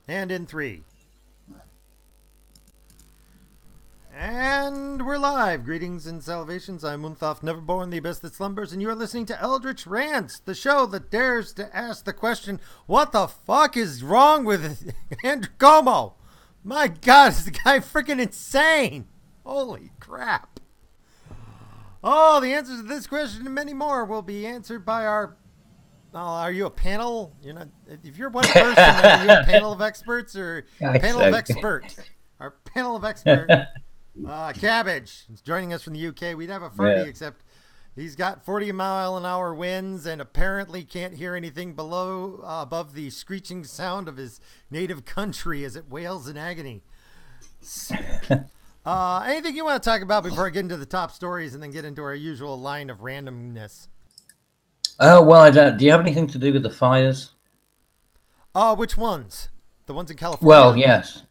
And in three. And we're live. Greetings and salvations. I'm Munthoff Neverborn, the abyss that slumbers, and you're listening to Eldritch Rants, the show that dares to ask the question, what the fuck is wrong with Andrew Como? My God, is the guy freaking insane? Holy crap. Oh, the answers to this question and many more will be answered by our... Oh, are you a panel? You're not. If you're one person, are you a panel of experts or panel of expert? Our panel of expert, Cabbage, is joining us from the UK. We'd have a Ferdy, except he's got 40-mile-an-hour winds and apparently can't hear anything above the screeching sound of his native country as it wails in agony. Anything you want to talk about before I get into the top stories and then get into our usual line of randomness? Oh, well, I don't. Do you have anything to do with the fires? Which ones? The ones in California? Well, yes.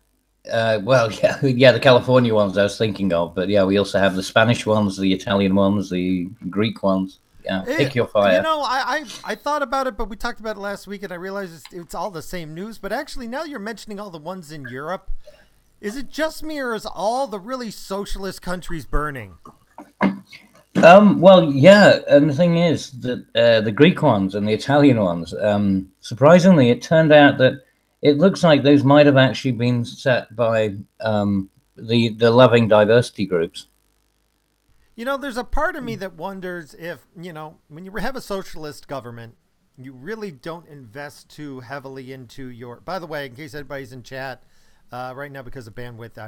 Yeah, the California ones I was thinking of. But yeah, we also have the Spanish ones, the Italian ones, the Greek ones. Yeah, pick your fire. You know, I thought about it, but we talked about it last week, and I realized it's all the same news. But actually, now you're mentioning all the ones in Europe. Is it just me, or is all the really socialist countries burning? Well, yeah, and the thing is that the Greek ones and the Italian ones, surprisingly, it turned out that it looks like those might have actually been set by the loving diversity groups. You know, there's a part of me that wonders if, you know, when you have a socialist government, you really don't invest too heavily into your... By the way, in case anybody's in chat, right now because of bandwidth,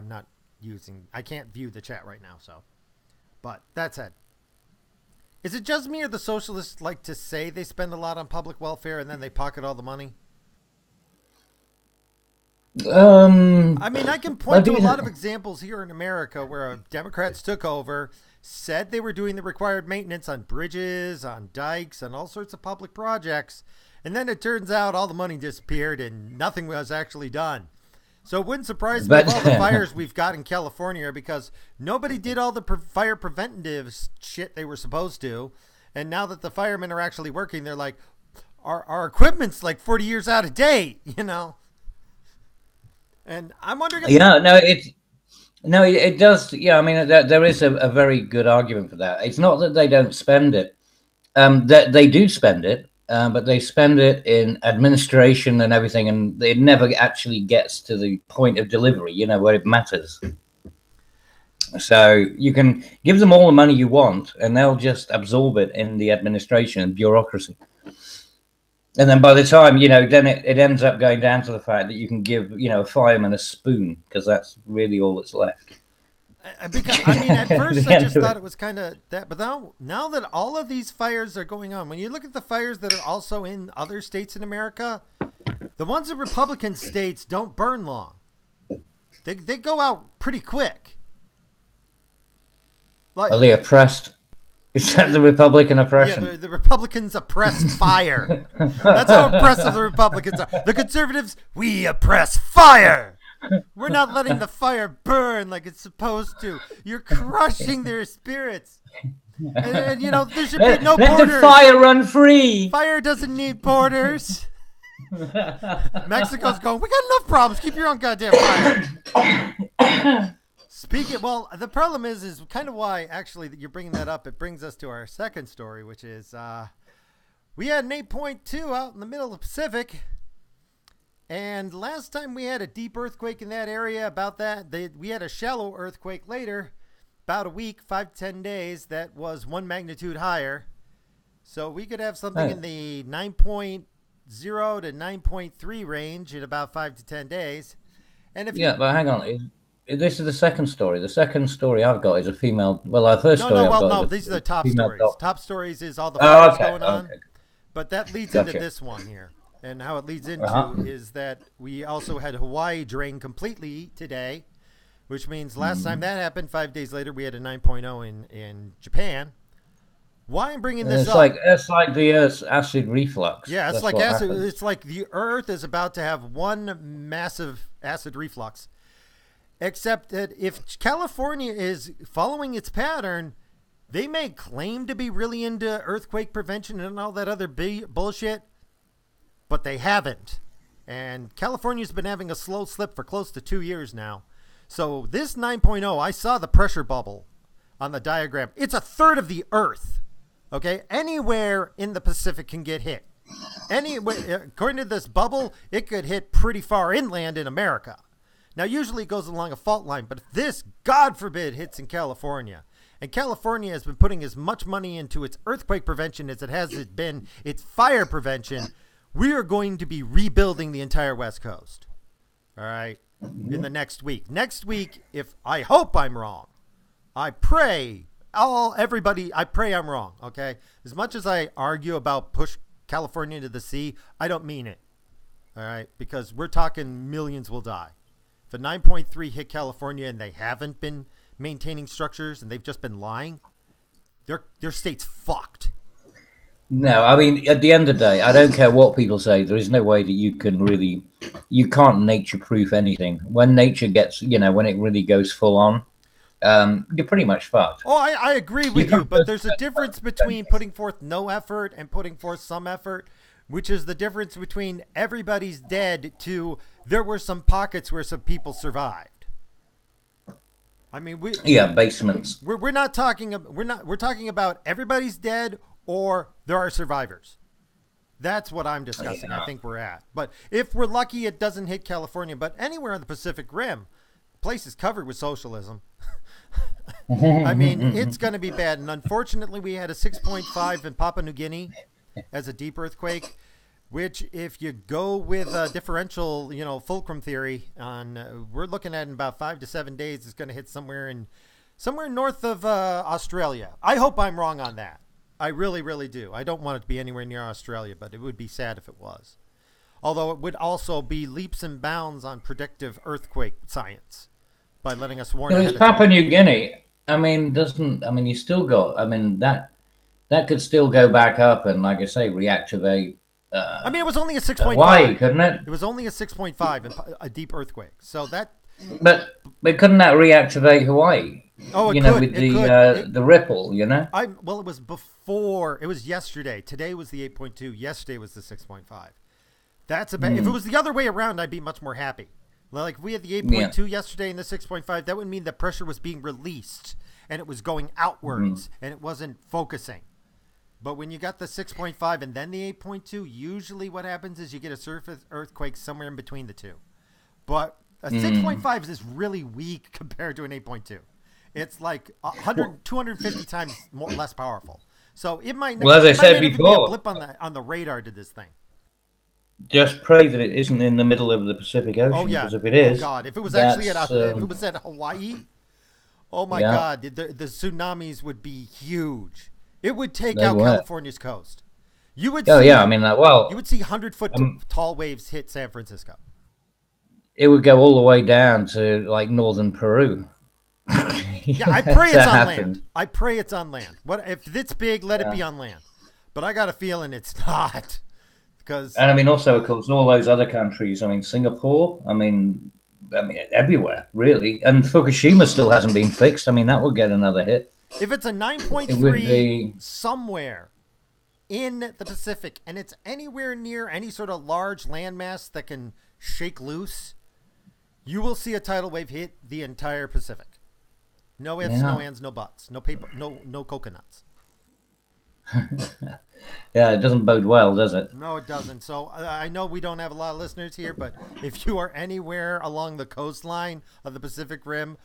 I can't view the chat right now, so... But that said... Is it just me or the socialists like to say they spend a lot on public welfare and then they pocket all the money? I mean, I can point to a lot of examples here in America where Democrats took over, said they were doing the required maintenance on bridges, on dikes, and all sorts of public projects, and then it turns out all the money disappeared and nothing was actually done. So it wouldn't surprise me if all the fires we've got in California are because nobody did all the fire preventive shit they were supposed to. And now that the firemen are actually working, they're like, our equipment's like 40 years out of date, you know? And I'm wondering if... Yeah, it does. Yeah, I mean, there is a very good argument for that. It's not that they don't spend it. That they do spend it. But they spend it in administration and everything, and it never actually gets to the point of delivery, you know, where it matters. So you can give them all the money you want, and they'll just absorb it in the administration and bureaucracy. And then by the time, you know, then it ends up going down to the fact that you can give, you know, a fireman a spoon, because that's really all that's left. Because, I mean, at first I just thought it was kind of that, but now that all of these fires are going on, when you look at the fires that are also in other states in America, the ones in Republican states don't burn long. They go out pretty quick. Like, are they oppressed? Is that the Republican oppression? Yeah, the Republicans oppress fire. That's how oppressive the Republicans are. The conservatives, we oppress fire. We're not letting the fire burn like it's supposed to. You're crushing their spirits. And you know, there should be no borders. Let the fire run free. Fire doesn't need borders. Mexico's going, we got enough problems. Keep your own goddamn fire. Well, the problem is kind of why, actually, that you're bringing that up. It brings us to our second story, which is we had an 8.2 out in the middle of the Pacific. And last time we had a deep earthquake in that area, about that, we had a shallow earthquake later, about a week, 5 to 10 days, that was 1 magnitude higher. So we could have something in the 9.0 to 9.3 range in about 5 to 10 days. And but hang on. This is the second story. The second story I've got is a female. Well, our first story. These are the top stories. Top stories is all the fires going on. Okay. But that leads into this one here. And how it leads into is that we also had Hawaii drain completely today, which means last time that happened, 5 days later, we had a 9.0 in Japan. Why I'm bringing this up? It's like the Earth's acid reflux. Yeah, it's like acid. It's like the Earth is about to have one massive acid reflux. Except that if California is following its pattern, they may claim to be really into earthquake prevention and all that other bullshit, but they haven't. And California's been having a slow slip for close to 2 years now. So this 9.0, I saw the pressure bubble on the diagram. It's a third of the Earth. Okay? Anywhere in the Pacific can get hit. Anywhere, according to this bubble, it could hit pretty far inland in America. Now, usually it goes along a fault line, but if this, God forbid, hits in California, and California has been putting as much money into its earthquake prevention as it has been its fire prevention, we are going to be rebuilding the entire West Coast. All right? In the next week. Next week, if I hope I'm wrong, I pray, I pray I'm wrong, okay? As much as I argue about push California into the sea, I don't mean it. All right? Because we're talking millions will die. If a 9.3 hit California and they haven't been maintaining structures and they've just been lying, their state's fucked. No, I mean, at the end of the day, I don't care what people say. There is no way that you can't nature-proof anything. When nature gets, when it really goes full on, you're pretty much fucked. Oh, I agree with you, but there's a difference between putting forth no effort and putting forth some effort, which is the difference between everybody's dead to there were some pockets where some people survived. I mean, basements. We're not talking. We're talking about everybody's dead or there are survivors. That's what I'm discussing. I think we're at. But if we're lucky, it doesn't hit California. But anywhere on the Pacific Rim, the place is covered with socialism. I mean, it's going to be bad. And unfortunately, we had a 6.5 in Papua New Guinea as a deep earthquake, which if you go with a differential, fulcrum theory, we're looking at in about 5 to 7 days, it's going to hit somewhere north of Australia. I hope I'm wrong on that. I really, really do. I don't want it to be anywhere near Australia, but it would be sad if it was. Although it would also be leaps and bounds on predictive earthquake science by letting us warn. It's Papua New Guinea. You still got. That could still go back up and, like I say, reactivate. It was only a 6.5. Hawaii, couldn't it? It was only a 6.5 in a deep earthquake. So that. But couldn't that reactivate Hawaii? Oh, it could. With the ripple, Well, it was before. It was yesterday. Today was the 8.2. Yesterday was the 6.5. That's about. If it was the other way around, I'd be much more happy. Like if we had the 8.2 yesterday and the 6.5, that would mean the pressure was being released and it was going outwards and it wasn't focusing. But when you got the 6.5 and then the 8.2, usually what happens is you get a surface earthquake somewhere in between the two. But a 6.5 is really weak compared to an 8.2. It's like 250 times less powerful. So it might. Well, as I said before, be a blip on the radar to this thing. Just pray that it isn't in the middle of the Pacific Ocean. Oh yeah. Because if it is, God, if it was actually if it was at Hawaii, oh my God, the tsunamis would be huge. It would take out California's coast. You would. You would see 100-foot tall waves hit San Francisco. It would go all the way down to like northern Peru. Yeah, I pray it's on land. I pray it's on land. What if it's big? Let it be on land. But I got a feeling it's not. And also, of course, all those other countries. Singapore. Everywhere really. And Fukushima still hasn't been fixed. That will get another hit. If it's a 9.3 somewhere in the Pacific and it's anywhere near any sort of large landmass that can shake loose, you will see a tidal wave hit the entire Pacific. No ifs, no ands, no buts, no paper, no coconuts. Yeah, it doesn't bode well, does it? No, it doesn't. So I know we don't have a lot of listeners here, but if you are anywhere along the coastline of the Pacific Rim,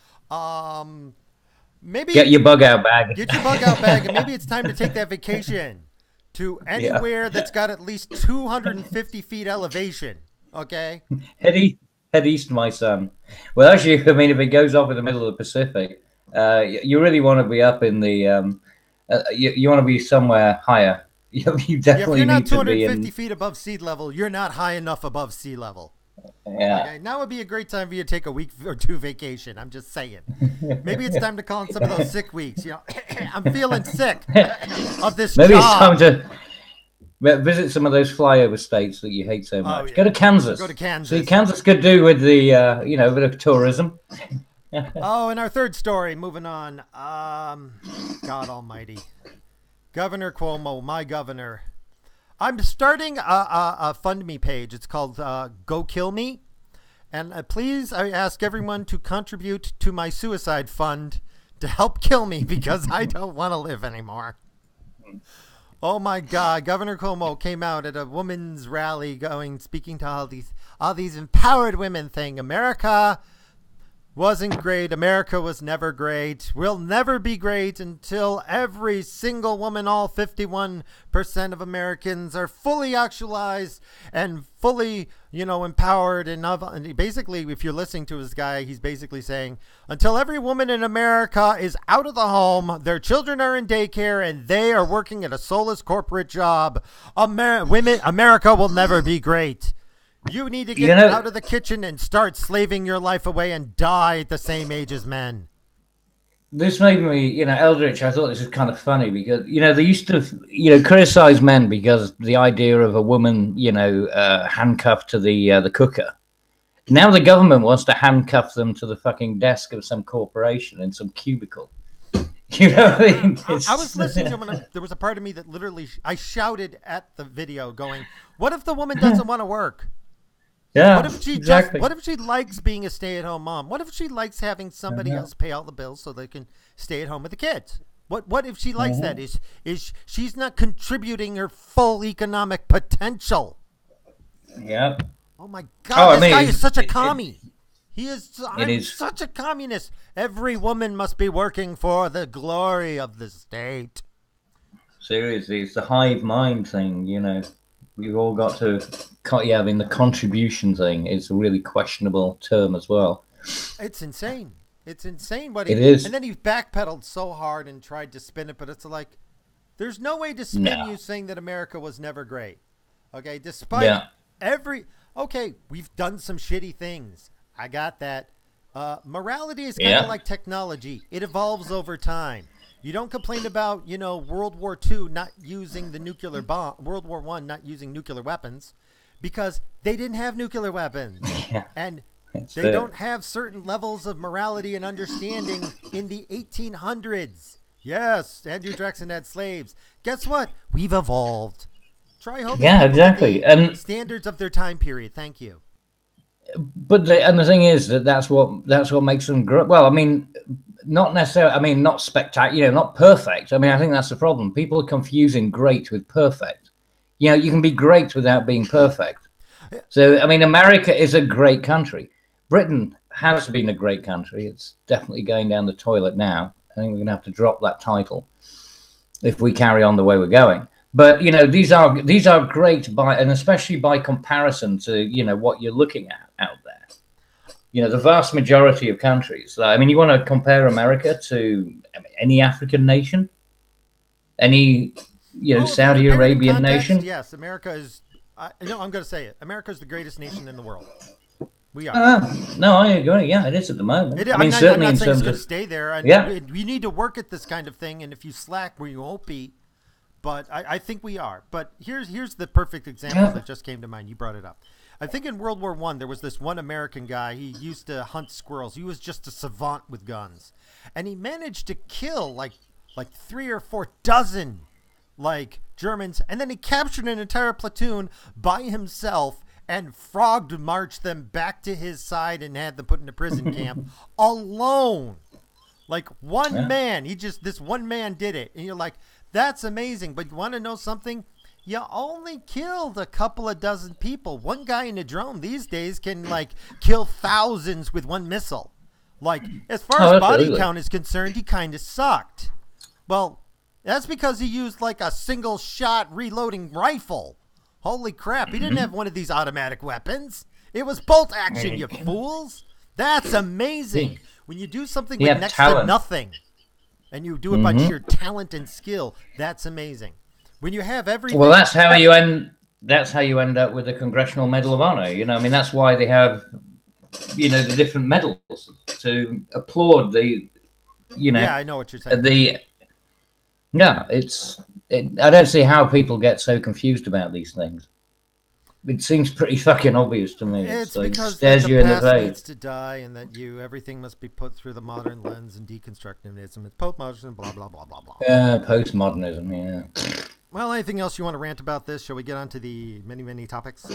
maybe get your bug out bag. Get your bug out bag, and maybe it's time to take that vacation to anywhere that's got at least 250 feet elevation. Okay. Head east, my son. Well, actually, if it goes off in the middle of the Pacific, you really want to be up in the. You want to be somewhere higher. You definitely if you're not need to be 250 feet above sea level, you're not high enough above sea level. Yeah. Okay, now would be a great time for you to take a week or two vacation. I'm just saying. Maybe it's time to call in some of those sick weeks. I'm feeling sick of this Maybe job. It's time to visit some of those flyover states that you hate so much. Go to Kansas. Go to Kansas. See, Kansas could do with the, a bit of tourism. Oh, and our third story, moving on. God almighty. Governor Cuomo, my governor. I'm starting a fund me page. It's called Go Kill Me. And please, I ask everyone to contribute to my suicide fund to help kill me because I don't want to live anymore. Oh my God! Governor Cuomo came out at a women's rally, speaking to all these empowered women thing. America wasn't great. America was never great. We'll never be great until every single woman, all 51% of Americans, are fully actualized and fully, empowered. And basically, if you're listening to this guy, he's basically saying, until every woman in America is out of the home, their children are in daycare, and they are working at a soulless corporate job, America will never be great. You need to get out of the kitchen and start slaving your life away and die at the same age as men. This made me, Eldritch, I thought this was kind of funny because, they used to, criticize men because the idea of a woman, handcuffed to the cooker. Now the government wants to handcuff them to the fucking desk of some corporation in some cubicle. You know what I mean? I was listening to him and there was a part of me that literally, I shouted at the video going, what if the woman doesn't want to work? Yeah, what if she what if she likes being a stay-at-home mom? What if she likes having somebody else pay all the bills so they can stay at home with the kids? What if she likes that? Is she's not contributing her full economic potential? Yeah. Oh my God, this guy is such a commie. He is such a communist. Every woman must be working for the glory of the state. Seriously, it's the hive mind thing, We've all got to, the contribution thing is a really questionable term as well. It's insane. It's insane. It is. And then he backpedaled so hard and tried to spin it, but it's like, there's no way to spin you saying that America was never great. Okay, despite we've done some shitty things. I got that. Morality is kind of like technology. It evolves over time. You don't complain about, World War II not using the nuclear bomb, World War I not using nuclear weapons because they didn't have nuclear weapons. Yeah, and they don't have certain levels of morality and understanding in the 1800s. Yes, Andrew Jackson had slaves. Guess what? We've evolved. Try hoping exactly. And standards of their time period. Thank you. But the thing is that's what makes them grow. Well, I mean, not necessarily. Not spectacular. Not perfect. I think that's the problem. People are confusing great with perfect. You can be great without being perfect. So, America is a great country. Britain has been a great country. It's definitely going down the toilet now. I think we're going to have to drop that title if we carry on the way we're going. But these are great and especially by comparison to what you're looking at out there. The vast majority of countries. You want to compare America to any African nation, any Saudi Arabian nation. Yes, America is. I'm going to say it. America is the greatest nation in the world. We are. No, I agree. Yeah, it is at the moment. I'm certainly not in saying terms it's going of to stay there. We need to work at this kind of thing, and if you slack, we won't be. But I think we are. But here's the perfect example that just came to mind. You brought it up. I think in World War I, there was this one American guy. He used to hunt squirrels. He was just a savant with guns. And he managed to kill like 3 or 4 dozen Germans. And then he captured an entire platoon by himself and frog marched them back to his side and had them put in a prison camp alone. One man. This one man did it. And you're like, that's amazing. But you want to know something? You only killed a couple of dozen people. One guy in a drone these days can kill thousands with one missile. As far as body count is concerned, he kind of sucked. Well, that's because he used a single shot reloading rifle. Holy crap. He didn't have one of these automatic weapons. It was bolt action, you fools. That's amazing. When you do something with next to nothing and you do it by sheer talent and skill, that's amazing. When you have everything. Well, that's how you end up with the Congressional Medal of Honor. That's why they have, the different medals to applaud the, Yeah, I know what you're saying. I don't see how people get so confused about these things. It seems pretty fucking obvious to me. It's because stares you in the past face. Needs to die, and that everything must be put through the modern lens and deconstructivism. It's postmodernism, blah blah blah blah blah. Yeah, postmodernism. Yeah. Well, anything else you want to rant about this? Shall we get on to the many topics?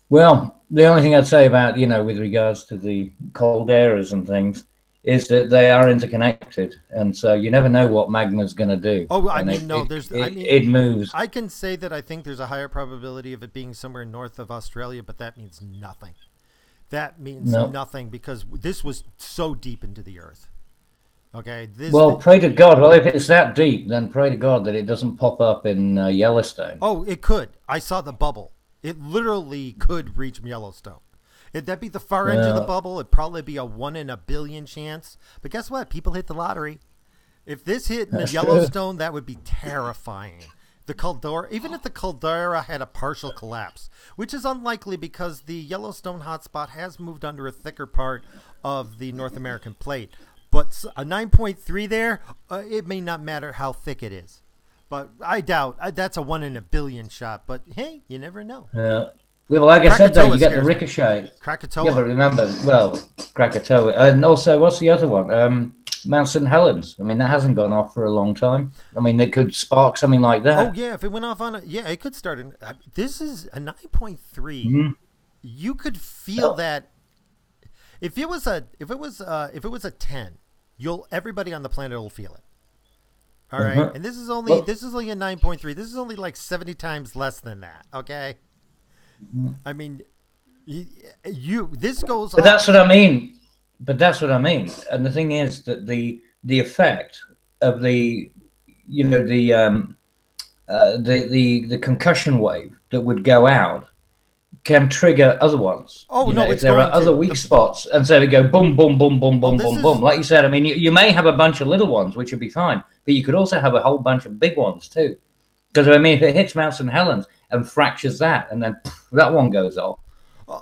Well, the only thing I'd say about, with regards to the cold eras and things, is that they are interconnected, and so you never know what magma's going to do. Oh, I And mean, no, it moves. I can say that I think there's a higher probability of it being somewhere north of Australia, but that means nothing. That means nothing because this was so deep into the earth. Okay. Pray to God. Well, if it's that deep, then pray to God that it doesn't pop up in Yellowstone. Oh, it could. I saw the bubble. It literally could reach Yellowstone. That'd be the far end of the bubble. It'd probably be a 1 in a billion chance. But guess what? People hit the lottery. If this hit in Yellowstone, that would be terrifying. The caldera, even if the caldera had a partial collapse, which is unlikely because the Yellowstone hotspot has moved under a thicker part of the North American plate. But a 9.3 there, it may not matter how thick it is. But I doubt that's a 1 in a billion shot. But hey, you never know. Yeah. Well, like I said, though, you get the ricochet. Krakatoa. Yeah, but remember, Krakatoa. And also, what's the other one? Mount St. Helens. I mean, that hasn't gone off for a long time. I mean, it could spark something like that. Oh, yeah, if it went off on it could start. This is a 9.3. Mm-hmm. You could feel that. If it was a 10, everybody on the planet will feel it. All right, and this is only a 9.3. This is only like 70 times less than that. Okay. I mean, this goes. But that's what I mean. And the thing is that the effect of the concussion wave that would go out can trigger other ones. Oh, no, if there are other weak spots, and so they go boom, boom, boom, boom, boom, boom, boom. Like you said, I mean, you may have a bunch of little ones, which would be fine, but you could also have a whole bunch of big ones too. Because I mean, if it hits Mount St. Helens and fractures that, and then that one goes off,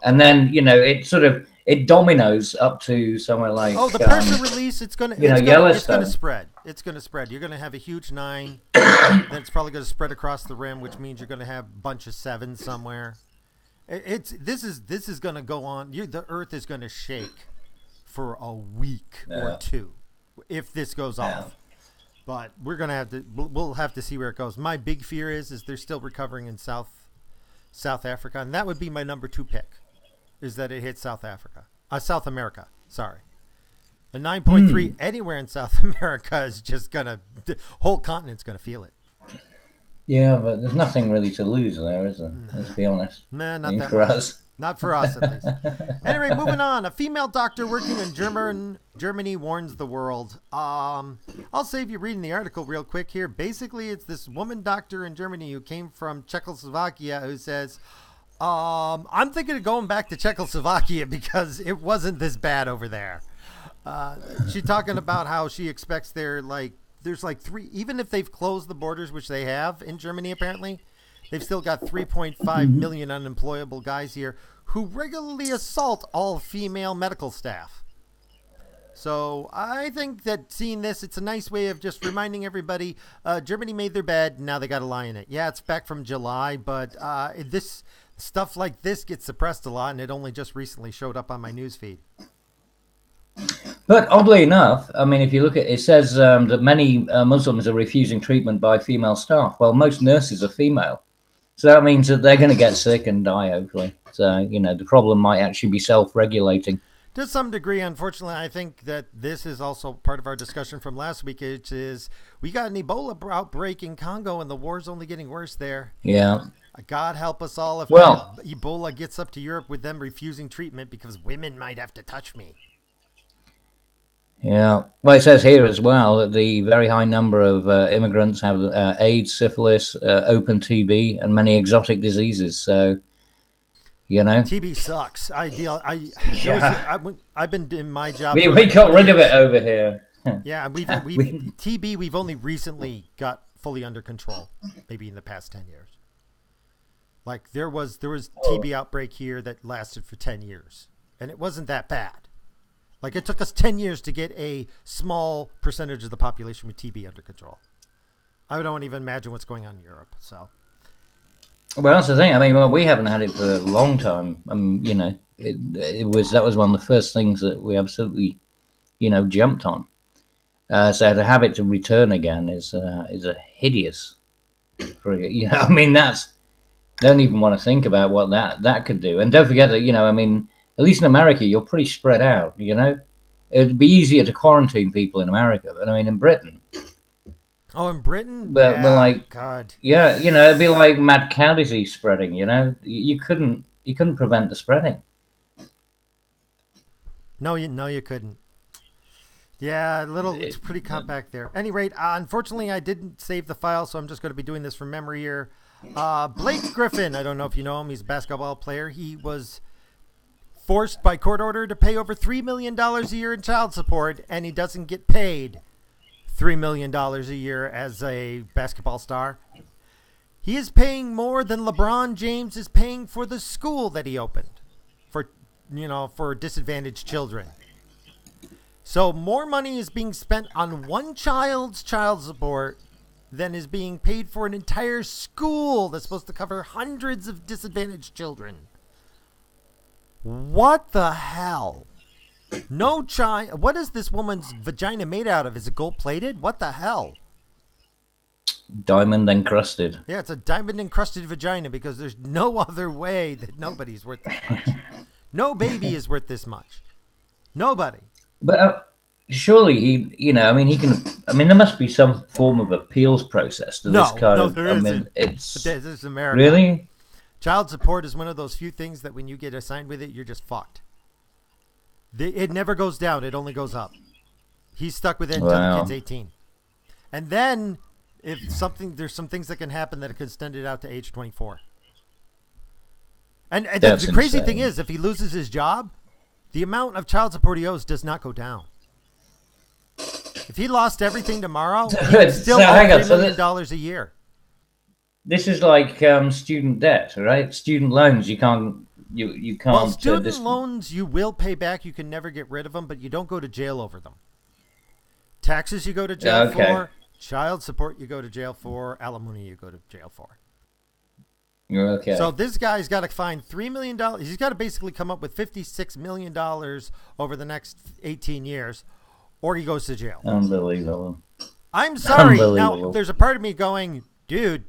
and then it dominoes up to somewhere like the pressure release. It's gonna spread. It's gonna spread. You're gonna have a huge 9, then it's probably gonna spread across the rim, which means you're gonna have a bunch of 7s somewhere. This is gonna go on. The Earth is gonna shake for a week or two if this goes off. But we'll have to see where it goes. My big fear is they're still recovering in South Africa, and that would be my number 2 pick, is that it hits South America. Sorry, a 9.3 anywhere in South America is just the whole continent's gonna feel it. Yeah, but there's nothing really to lose there, is there? Let's be honest. Nah, not that for us. Not for us, at least. Anyway, moving on. A female doctor working in Germany warns the world. I'll save you reading the article real quick here. Basically, it's this woman doctor in Germany who came from Czechoslovakia who says, I'm thinking of going back to Czechoslovakia because it wasn't this bad over there. She's talking about how she expects there's 3, even if they've closed the borders, which they have in Germany apparently, they've still got 3.5 million unemployable guys here who regularly assault all female medical staff. So I think that seeing this, it's a nice way of just reminding everybody, Germany made their bed, now they got to lie in it. Yeah, it's back from July, but this stuff like this gets suppressed a lot, and it only just recently showed up on my newsfeed. But oddly enough, I mean, if you look at it, says that many Muslims are refusing treatment by female staff. Well, most nurses are female. So that means that they're going to get sick and die, hopefully. So, the problem might actually be self-regulating. To some degree, unfortunately, I think that this is also part of our discussion from last week, which is we got an Ebola outbreak in Congo, and the war's only getting worse there. Yeah. God help us all if Ebola gets up to Europe with them refusing treatment because women might have to touch me. Yeah. Well, it says here as well that the very high number of immigrants have AIDS, syphilis, open TB, and many exotic diseases. So, TB sucks. I've been in my job. We got rid of it over here. Yeah, TB we've only recently got fully under control, maybe in the past 10 years. Like there was TB outbreak here that lasted for 10 years, and it wasn't that bad. Like it took us 10 years to get a small percentage of the population with TB under control. I don't even imagine what's going on in Europe. So, well, that's the thing. I mean, we haven't had it for a long time. That was one of the first things that we absolutely, jumped on. So to have it to return again is a hideous for I mean, don't even want to think about what that could do. And don't forget that, I mean, at least in America, you're pretty spread out. It'd be easier to quarantine people in America, but I mean, in Britain. Oh, in Britain, but like, God, yeah, it'd be like mad cow disease spreading. You couldn't prevent the spreading. No, you couldn't. Yeah, it's pretty compact there. Any rate, unfortunately, I didn't save the file, so I'm just going to be doing this from memory here. Blake Griffin, I don't know if you know him. He's a basketball player. He was forced by court order to pay over $3 million a year in child support, and he doesn't get paid $3 million a year as a basketball star. He is paying more than LeBron James is paying for the school that he opened for disadvantaged children. So more money is being spent on one child's child support than is being paid for an entire school that's supposed to cover hundreds of disadvantaged children. What the hell? No child. What is this woman's vagina made out of? Is it gold plated? What the hell? Diamond encrusted. Yeah, it's a diamond encrusted vagina because there's no other way that nobody's worth this much. No baby is worth this much. Nobody. But surely he can. I mean, there must be some form of appeals process to this kind of. There isn't. I mean, it's this is America. Really. Child support is one of those few things that when you get assigned with it, you're just fucked. It never goes down. It only goes up. He's stuck with it until the kid's 18. And then there's some things that can happen that could extend it out to age 24. And the crazy thing is, if he loses his job, the amount of child support he owes does not go down. If he lost everything tomorrow, he would still owe $3 million a year. This is like student debt, right? Student loans. You can't. Well, student loans you will pay back. You can never get rid of them, but you don't go to jail over them. Taxes you go to jail for. Child support you go to jail for. Alimony you go to jail for. You're okay. So this guy's got to find $3 million. He's got to basically come up with $56 million over the next 18 years, or he goes to jail. Unbelievable. I'm sorry. Now, there's a part of me going, dude,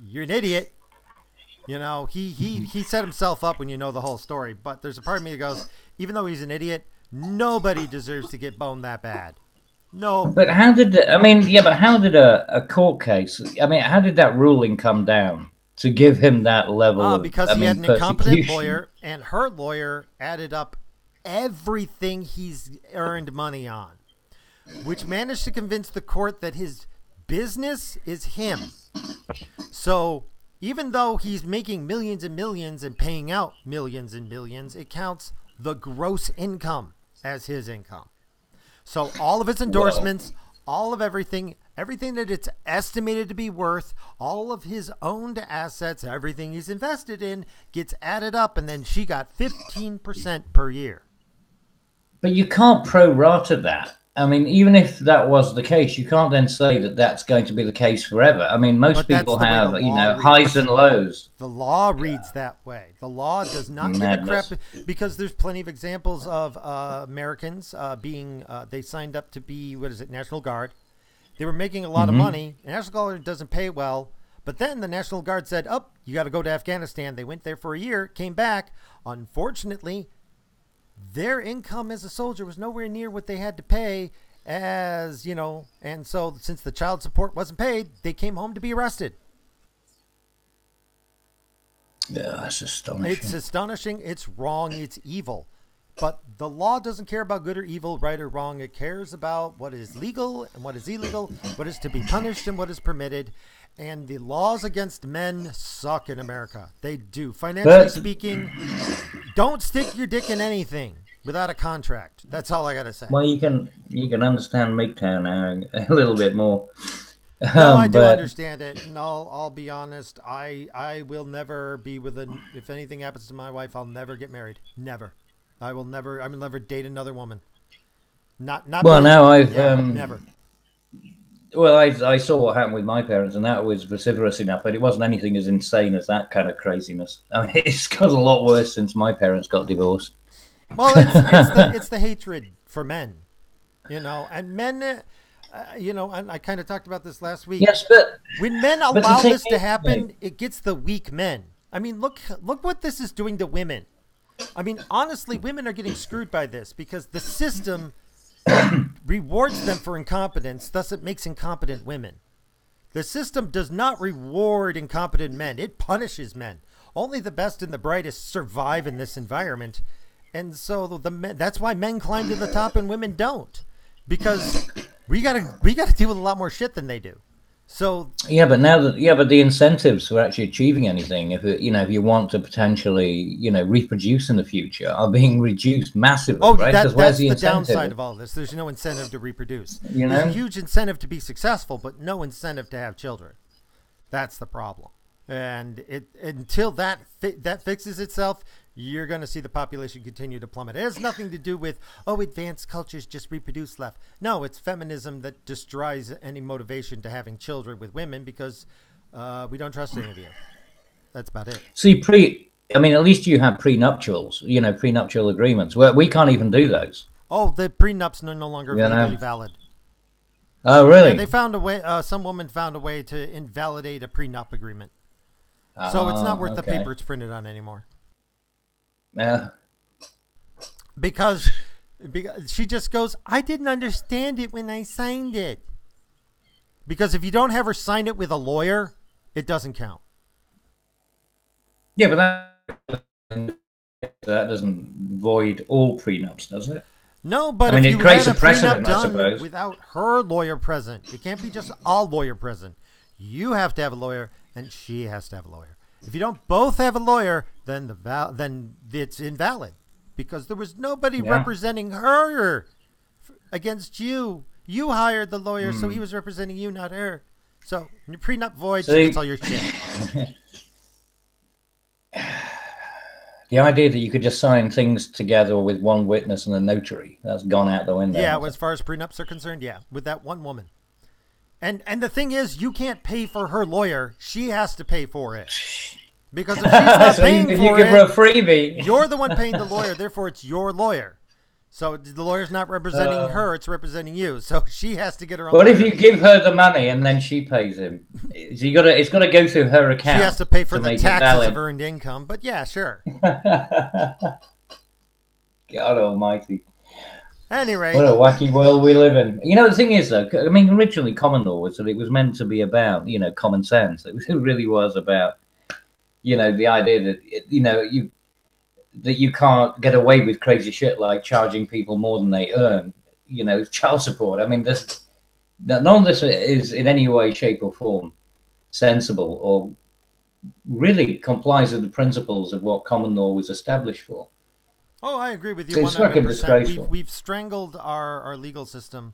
you're an idiot. He set himself up when you know the whole story. But there's a part of me that goes, even though he's an idiot, nobody deserves to get boned that bad. No. But how did a court case? I mean, how did that ruling come down to give him that level? Because he had an incompetent lawyer, and her lawyer added up everything he's earned money on, which managed to convince the court that his business is him. So even though he's making millions and millions and paying out millions and millions, it counts the gross income as his income. So all of its endorsements, all of everything that it's estimated to be worth, all of his owned assets, everything he's invested in gets added up, and then she got 15% per year. But you can't prorata that. I mean, even if that was the case, you can't then say that that's going to be the case forever. I mean, most people have, highs and lows. The law reads that way. The law does not give a crap, because there's plenty of examples of Americans they signed up to be, National Guard. They were making a lot of money. National Guard doesn't pay well. But then the National Guard said, you got to go to Afghanistan. They went there for a year, came back. Unfortunately, their income as a soldier was nowhere near what they had to pay and so since the child support wasn't paid, they came home to be arrested. Yeah, that's astonishing. It's astonishing. It's wrong. It's evil. But the law doesn't care about good or evil, right or wrong. It cares about what is legal and what is illegal, what is to be punished and what is permitted. And the laws against men suck in America. They do. Financially speaking, don't stick your dick in anything without a contract. That's all I got to say. Well, you can understand MGTOW now a little bit more. No, I do understand it. And I'll be honest. I will never be if anything happens to my wife, I'll never get married. Never. I will never date another woman. Not well, now I've never. Well, I saw what happened with my parents, and that was vociferous enough, but it wasn't anything as insane as that kind of craziness. I mean, it's got a lot worse since my parents got divorced. Well, it's the hatred for men, and men. and I kind of talked about this last week. Yes, When men but allow the this thing to is, happen, it gets the weak men. I mean, look what this is doing to women. I mean, honestly, women are getting screwed by this because the system rewards them for incompetence, thus it makes incompetent women. The system does not reward incompetent men. It punishes men. Only the best and the brightest survive in this environment. And so that's why men climb to the top and women don't. Because we got to deal with a lot more shit than they do. So but the incentives for actually achieving anything, if you want to potentially reproduce in the future, are being reduced massively. Oh, right? that's the downside of all this. There's no incentive to reproduce. There's a huge incentive to be successful, but no incentive to have children. That's the problem. And until that fixes itself, you're going to see the population continue to plummet. It has nothing to do with, advanced cultures just reproduce left. No, it's feminism that destroys any motivation to having children with women because we don't trust any of you. That's about it. See, at least you have prenuptials, prenuptial agreements. Well, we can't even do those. Oh, the prenups are no longer legally valid. Oh, really? Yeah, they found a way. Some woman found a way to invalidate a prenup agreement. So it's not worth the paper it's printed on anymore. Yeah. Because she just goes, I didn't understand it when I signed it. Because if you don't have her sign it with a lawyer, it doesn't count. Yeah, but that doesn't void all prenups, does it? No, but if it creates a precedent, I suppose. Without her lawyer present, it can't be just a lawyer present. You have to have a lawyer, and she has to have a lawyer. If you don't both have a lawyer, then then it's invalid because there was nobody representing her against you. You hired the lawyer, so he was representing you, not her. So your prenup void, she gets all your shit. The idea that you could just sign things together with one witness and a notary, that's gone out the window. Yeah, as far as prenups are concerned, yeah, with that one woman. And the thing is, you can't pay for her lawyer. She has to pay for it. Because if she's not paying for you give her a freebie. You're the one paying the lawyer, therefore it's your lawyer. So the lawyer's not representing her, it's representing you. So she has to get her own What lawyer. if you give her the money and then she pays him? So it's got to go through her account. She has to pay for the taxes of earned income. But yeah, sure. God almighty. Anyway. What a wacky world we live in. The thing is, though, originally common law was that it was meant to be about, common sense. It really was about, the idea that, that you can't get away with crazy shit like charging people more than they earn, child support. None of this is in any way, shape or form sensible or really complies with the principles of what common law was established for. Oh, I agree with you. So 100%. We've strangled our legal system.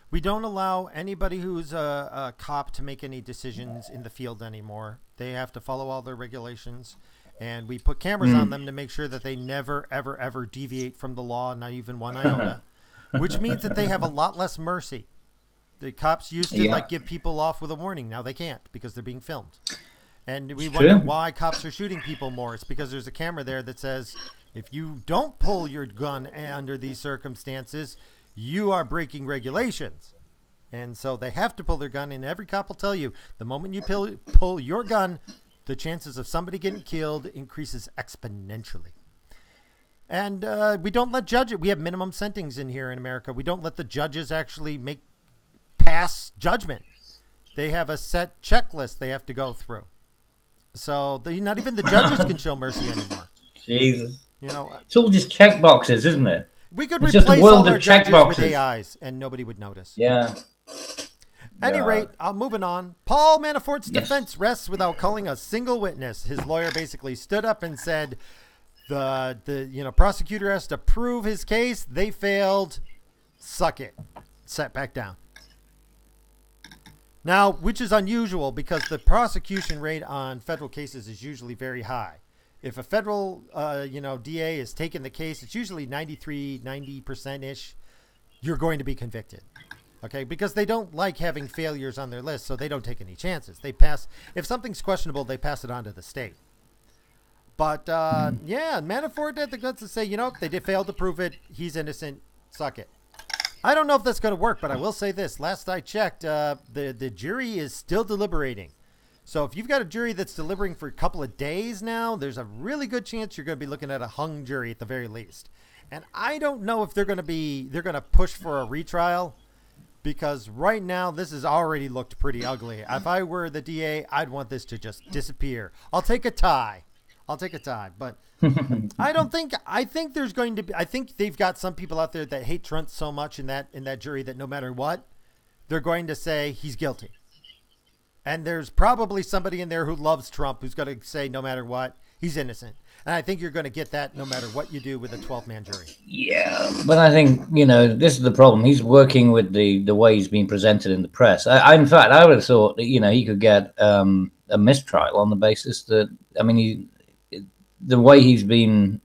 We don't allow anybody who's a cop to make any decisions in the field anymore. They have to follow all their regulations. And we put cameras on them to make sure that they never, ever, ever deviate from the law, not even one iota. Which means that they have a lot less mercy. The cops used to give people off with a warning. Now they can't because they're being filmed. And we wonder why cops are shooting people more. It's because there's a camera there that says, if you don't pull your gun under these circumstances, you are breaking regulations. And so they have to pull their gun. And every cop will tell you, the moment you pull your gun, the chances of somebody getting killed increases exponentially. And we don't let judges. We have minimum sentencing in here in America. We don't let the judges actually pass judgment. They have a set checklist they have to go through. So not even the judges can show mercy anymore. Jesus. It's all just check boxes, isn't it? We could replace all our judges with AIs and nobody would notice. Yeah. At any rate, moving on. Paul Manafort's defense rests without calling a single witness. His lawyer basically stood up and said the prosecutor has to prove his case. They failed. Suck it. Set back down. Now, which is unusual because the prosecution rate on federal cases is usually very high. If a federal, DA is taking the case, it's usually 90%-ish. You're going to be convicted. Okay, because they don't like having failures on their list, so they don't take any chances. They pass, if something's questionable, they pass it on to the state. But, Manafort had the guts to say, they did fail to prove it. He's innocent. Suck it. I don't know if that's going to work, but I will say this. Last I checked, the jury is still deliberating. So if you've got a jury that's deliberating for a couple of days now, there's a really good chance you're going to be looking at a hung jury at the very least. And I don't know if they're going to push for a retrial, because right now this has already looked pretty ugly. If I were the DA, I'd want this to just disappear. I'll take a tie, but I think there's going to be, I think they've got some people out there that hate Trump so much in that jury that no matter what, they're going to say he's guilty. And there's probably somebody in there who loves Trump who's going to say no matter what, he's innocent. And I think you're going to get that no matter what you do with a 12-man jury. Yeah, but I think, this is the problem. He's working with the way he's being presented in the press. In fact, I would have thought that, he could get a mistrial on the basis that, the way he's been,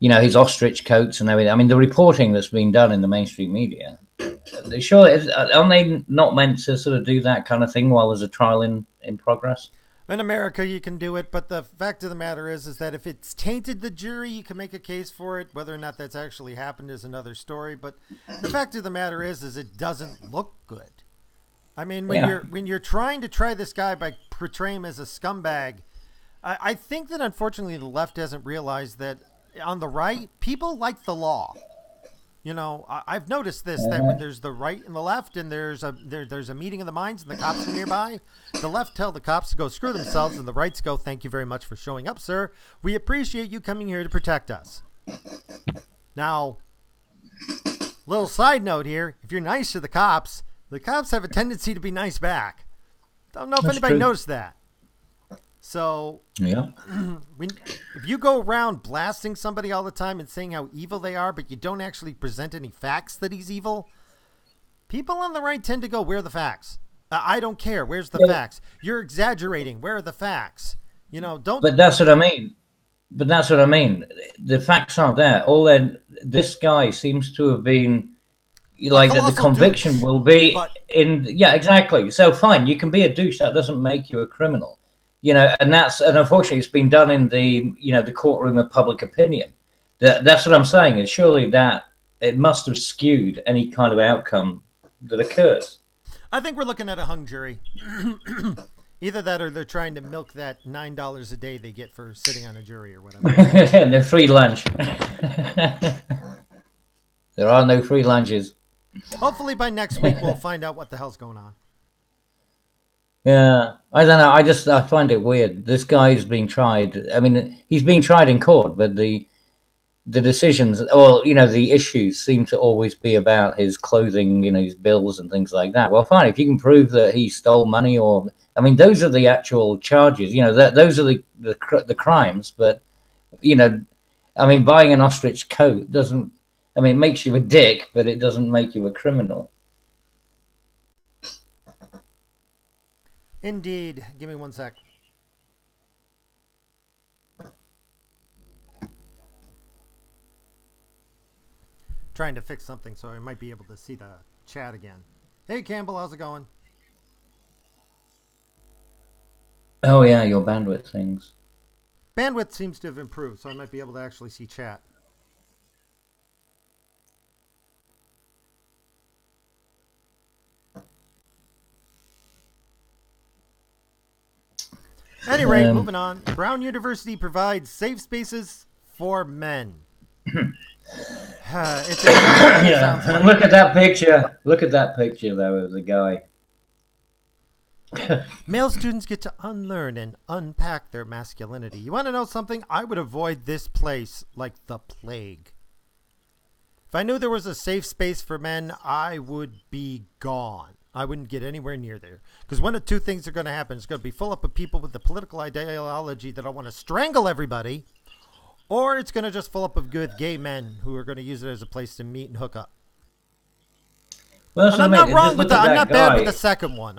his ostrich coats and everything. The reporting that's been done in the mainstream media, aren't they not meant to sort of do that kind of thing while there's a trial in progress? In America, you can do it, but the fact of the matter is that if it's tainted the jury, you can make a case for it. Whether or not that's actually happened is another story. But the fact of the matter is it doesn't look good. When you're trying to try this guy by portraying him as a scumbag, I think that unfortunately the left hasn't realized that on the right, people like the law. I've noticed this, that when there's the right and the left and there's a meeting of the minds and the cops are nearby, the left tell the cops to go screw themselves and the rights go, thank you very much for showing up, sir. We appreciate you coming here to protect us. Now, little side note here, if you're nice to the cops have a tendency to be nice back. Don't know if anybody noticed that. So, yeah, if you go around blasting somebody all the time and saying how evil they are, but you don't actually present any facts that he's evil, people on the right tend to go, where are the facts? I don't care. Where's the facts? You're exaggerating. Where are the facts? Don't. But that's what I mean. The facts aren't there. This guy seems to have been like that. The conviction will be yeah, exactly. So fine, you can be a douche. That doesn't make you a criminal. And unfortunately it's been done in the the courtroom of public opinion. That's what I'm saying. Is surely that it must have skewed any kind of outcome that occurs. I think we're looking at a hung jury. Either that or they're trying to milk that $9 a day they get for sitting on a jury or whatever. And their free lunch. There are no free lunches. Hopefully by next week we'll find out what the hell's going on. Yeah, I don't know. I find it weird. This guy's being tried. He's being tried in court, but the decisions, or the issues, seem to always be about his clothing, his bills and things like that. Well, fine, if you can prove that he stole money, or those are the actual charges. Those are the crimes. But buying an ostrich coat doesn't. It makes you a dick, but it doesn't make you a criminal. Indeed. Give me one sec. Trying to fix something so I might be able to see the chat again. Hey, Campbell, how's it going? Oh, yeah, your bandwidth things. Bandwidth seems to have improved, so I might be able to actually see chat. Anyway, moving on. Brown University provides safe spaces for men. Yeah. Look at that picture. Look at that picture, though, of the guy. Male students get to unlearn and unpack their masculinity. You want to know something? I would avoid this place like the plague. If I knew there was a safe space for men, I would be gone. I wouldn't get anywhere near there. Because one of two things are going to happen. It's going to be full up of people with the political ideology that I want to strangle everybody. Or it's going to just fill up of good gay men who are going to use it as a place to meet and hook up. Well, and I'm not wrong with I'm not bad with the second one.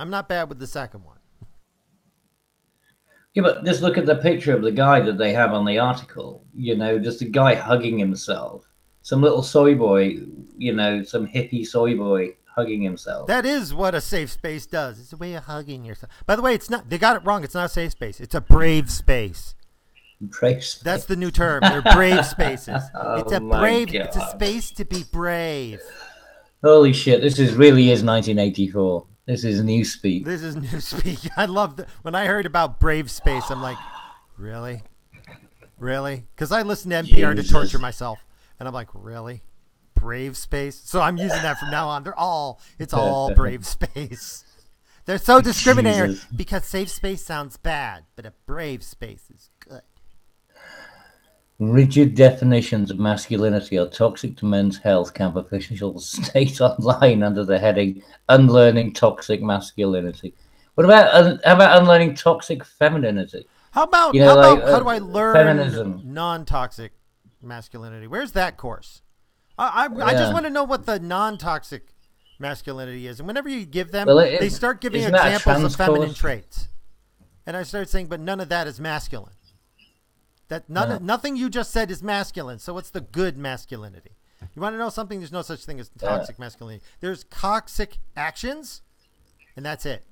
Yeah, but just look at the picture of the guy that they have on the article. Just a guy hugging himself. Some little soy boy, some hippie soy boy hugging himself. That is what a safe space does. It's a way of hugging yourself. By the way, it's not. They got it wrong. It's not a safe space. It's a brave space. Brave space. That's the new term. They're brave spaces. Oh, it's a brave. God. It's a space to be brave. Holy shit! Really is 1984. This is Newspeak. This is Newspeak. I love when I heard about Brave Space. I'm like, really? Because I listen to NPR to torture myself, and I'm like, really? Brave Space? So I'm using that from now on. It's all Brave Space. They're so discriminatory because safe space sounds bad, but a brave space is good. Rigid definitions of masculinity are toxic to men's health, camp officials state online under the heading "Unlearning Toxic Masculinity." What about how about unlearning toxic femininity? How about how do I learn feminism? Non-toxic masculinity? Where's that course? I just want to know what the non-toxic masculinity is, and whenever you give them, they start giving examples of feminine traits, and I start saying, but none of that is masculine. Nothing you just said is masculine. So what's the good masculinity? You want to know something? There's no such thing as toxic masculinity. There's toxic actions, and that's it.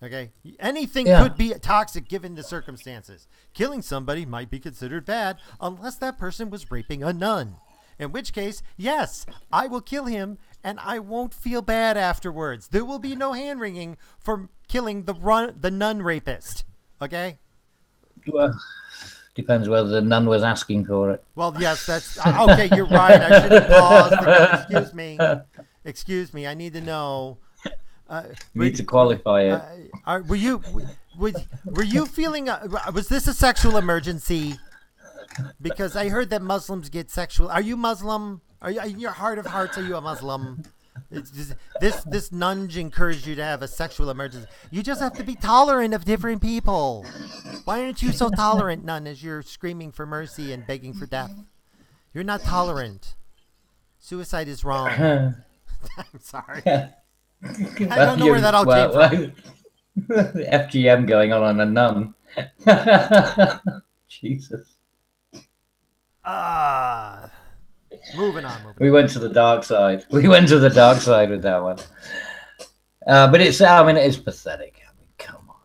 Okay, anything could be toxic given the circumstances. Killing somebody might be considered bad unless that person was raping a nun. In which case, yes, I will kill him, and I won't feel bad afterwards. There will be no hand wringing for killing the nun rapist. Okay. Well, depends whether the nun was asking for it. Well, yes, that's okay. You're right. I should have paused. Excuse me. I need to know. You need to qualify it. Were you feeling? Was this a sexual emergency? Because I heard that Muslims get sexual. Are you Muslim? Are you, in your heart of hearts? Are you a Muslim? This nunge encouraged you to have a sexual emergency. You just have to be tolerant of different people. Why aren't you so tolerant, nun, as you're screaming for mercy and begging for death? You're not tolerant. Suicide is wrong. I'm sorry. I don't know where that all came from. FGM going on a nun. Jesus. Moving on. We went to the dark side. with that one. But it is pathetic. I mean, come on.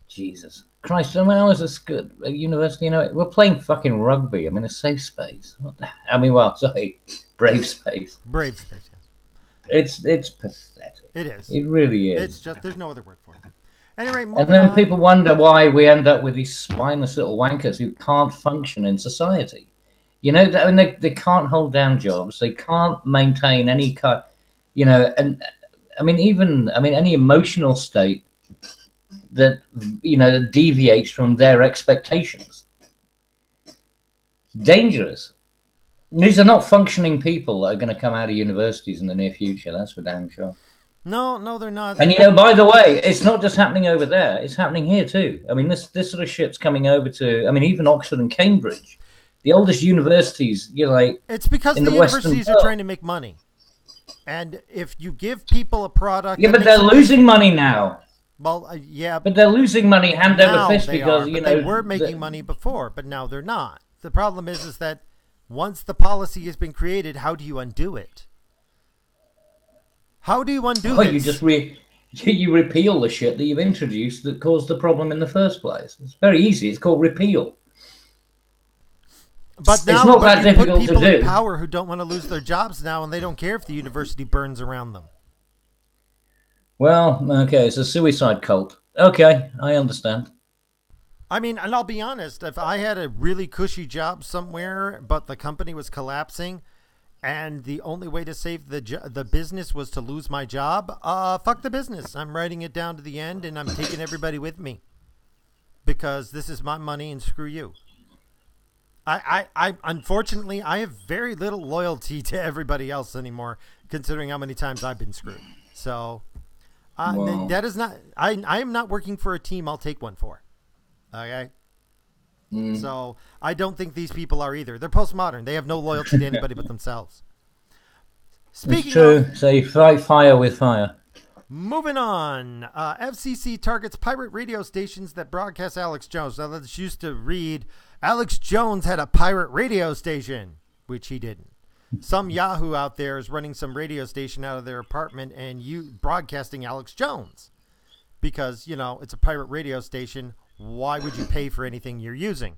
Jesus Christ. I mean, I was at university, we're playing fucking rugby. I mean, a safe space. Brave space. Brave space, yes. It's pathetic. It is. It really is. It's just, there's no other word for it. Anyway, and then people wonder why we end up with these spineless little wankers who can't function in society. They can't hold down jobs. They can't maintain any kind, and any emotional state that, that deviates from their expectations. Dangerous. These are not functioning people that are going to come out of universities in the near future. That's for damn sure. No, they're not. And by the way, it's not just happening over there; it's happening here too. I mean, this sort of shit's coming over to. I mean, even Oxford and Cambridge, the oldest universities. It's because the universities are trying to make money, and if you give people a product, but they're losing money now. Well, yeah, but they're losing money hand over fist because they were making money before, but now they're not. The problem is that once the policy has been created, how do you undo it? How do you undo this? You just you repeal the shit that you've introduced that caused the problem in the first place. It's very easy. It's called repeal. But now it's not that difficult put people to do. In power who don't want to lose their jobs now, and they don't care if the university burns around them. Well, okay, it's a suicide cult. Okay, I understand. I mean, and I'll be honest, if I had a really cushy job somewhere, but the company was collapsing, and the only way to save the business was to lose my job, fuck the business. I'm writing it down to the end, and I'm taking everybody with me. Because this is my money, and screw you. I unfortunately, I have very little loyalty to everybody else anymore, considering how many times I've been screwed. So, that is not, I am not working for a team I'll take one for. Okay? So I don't think these people are either. They're postmodern. They have no loyalty to anybody but themselves. Speaking it's true. So you fight fire with fire. Moving on. FCC targets pirate radio stations that broadcast Alex Jones. Now let's used to read Alex Jones had a pirate radio station, which he didn't. Some Yahoo out there is running some radio station out of their apartment and broadcasting Alex Jones because, it's a pirate radio station. Why would you pay for anything you're using?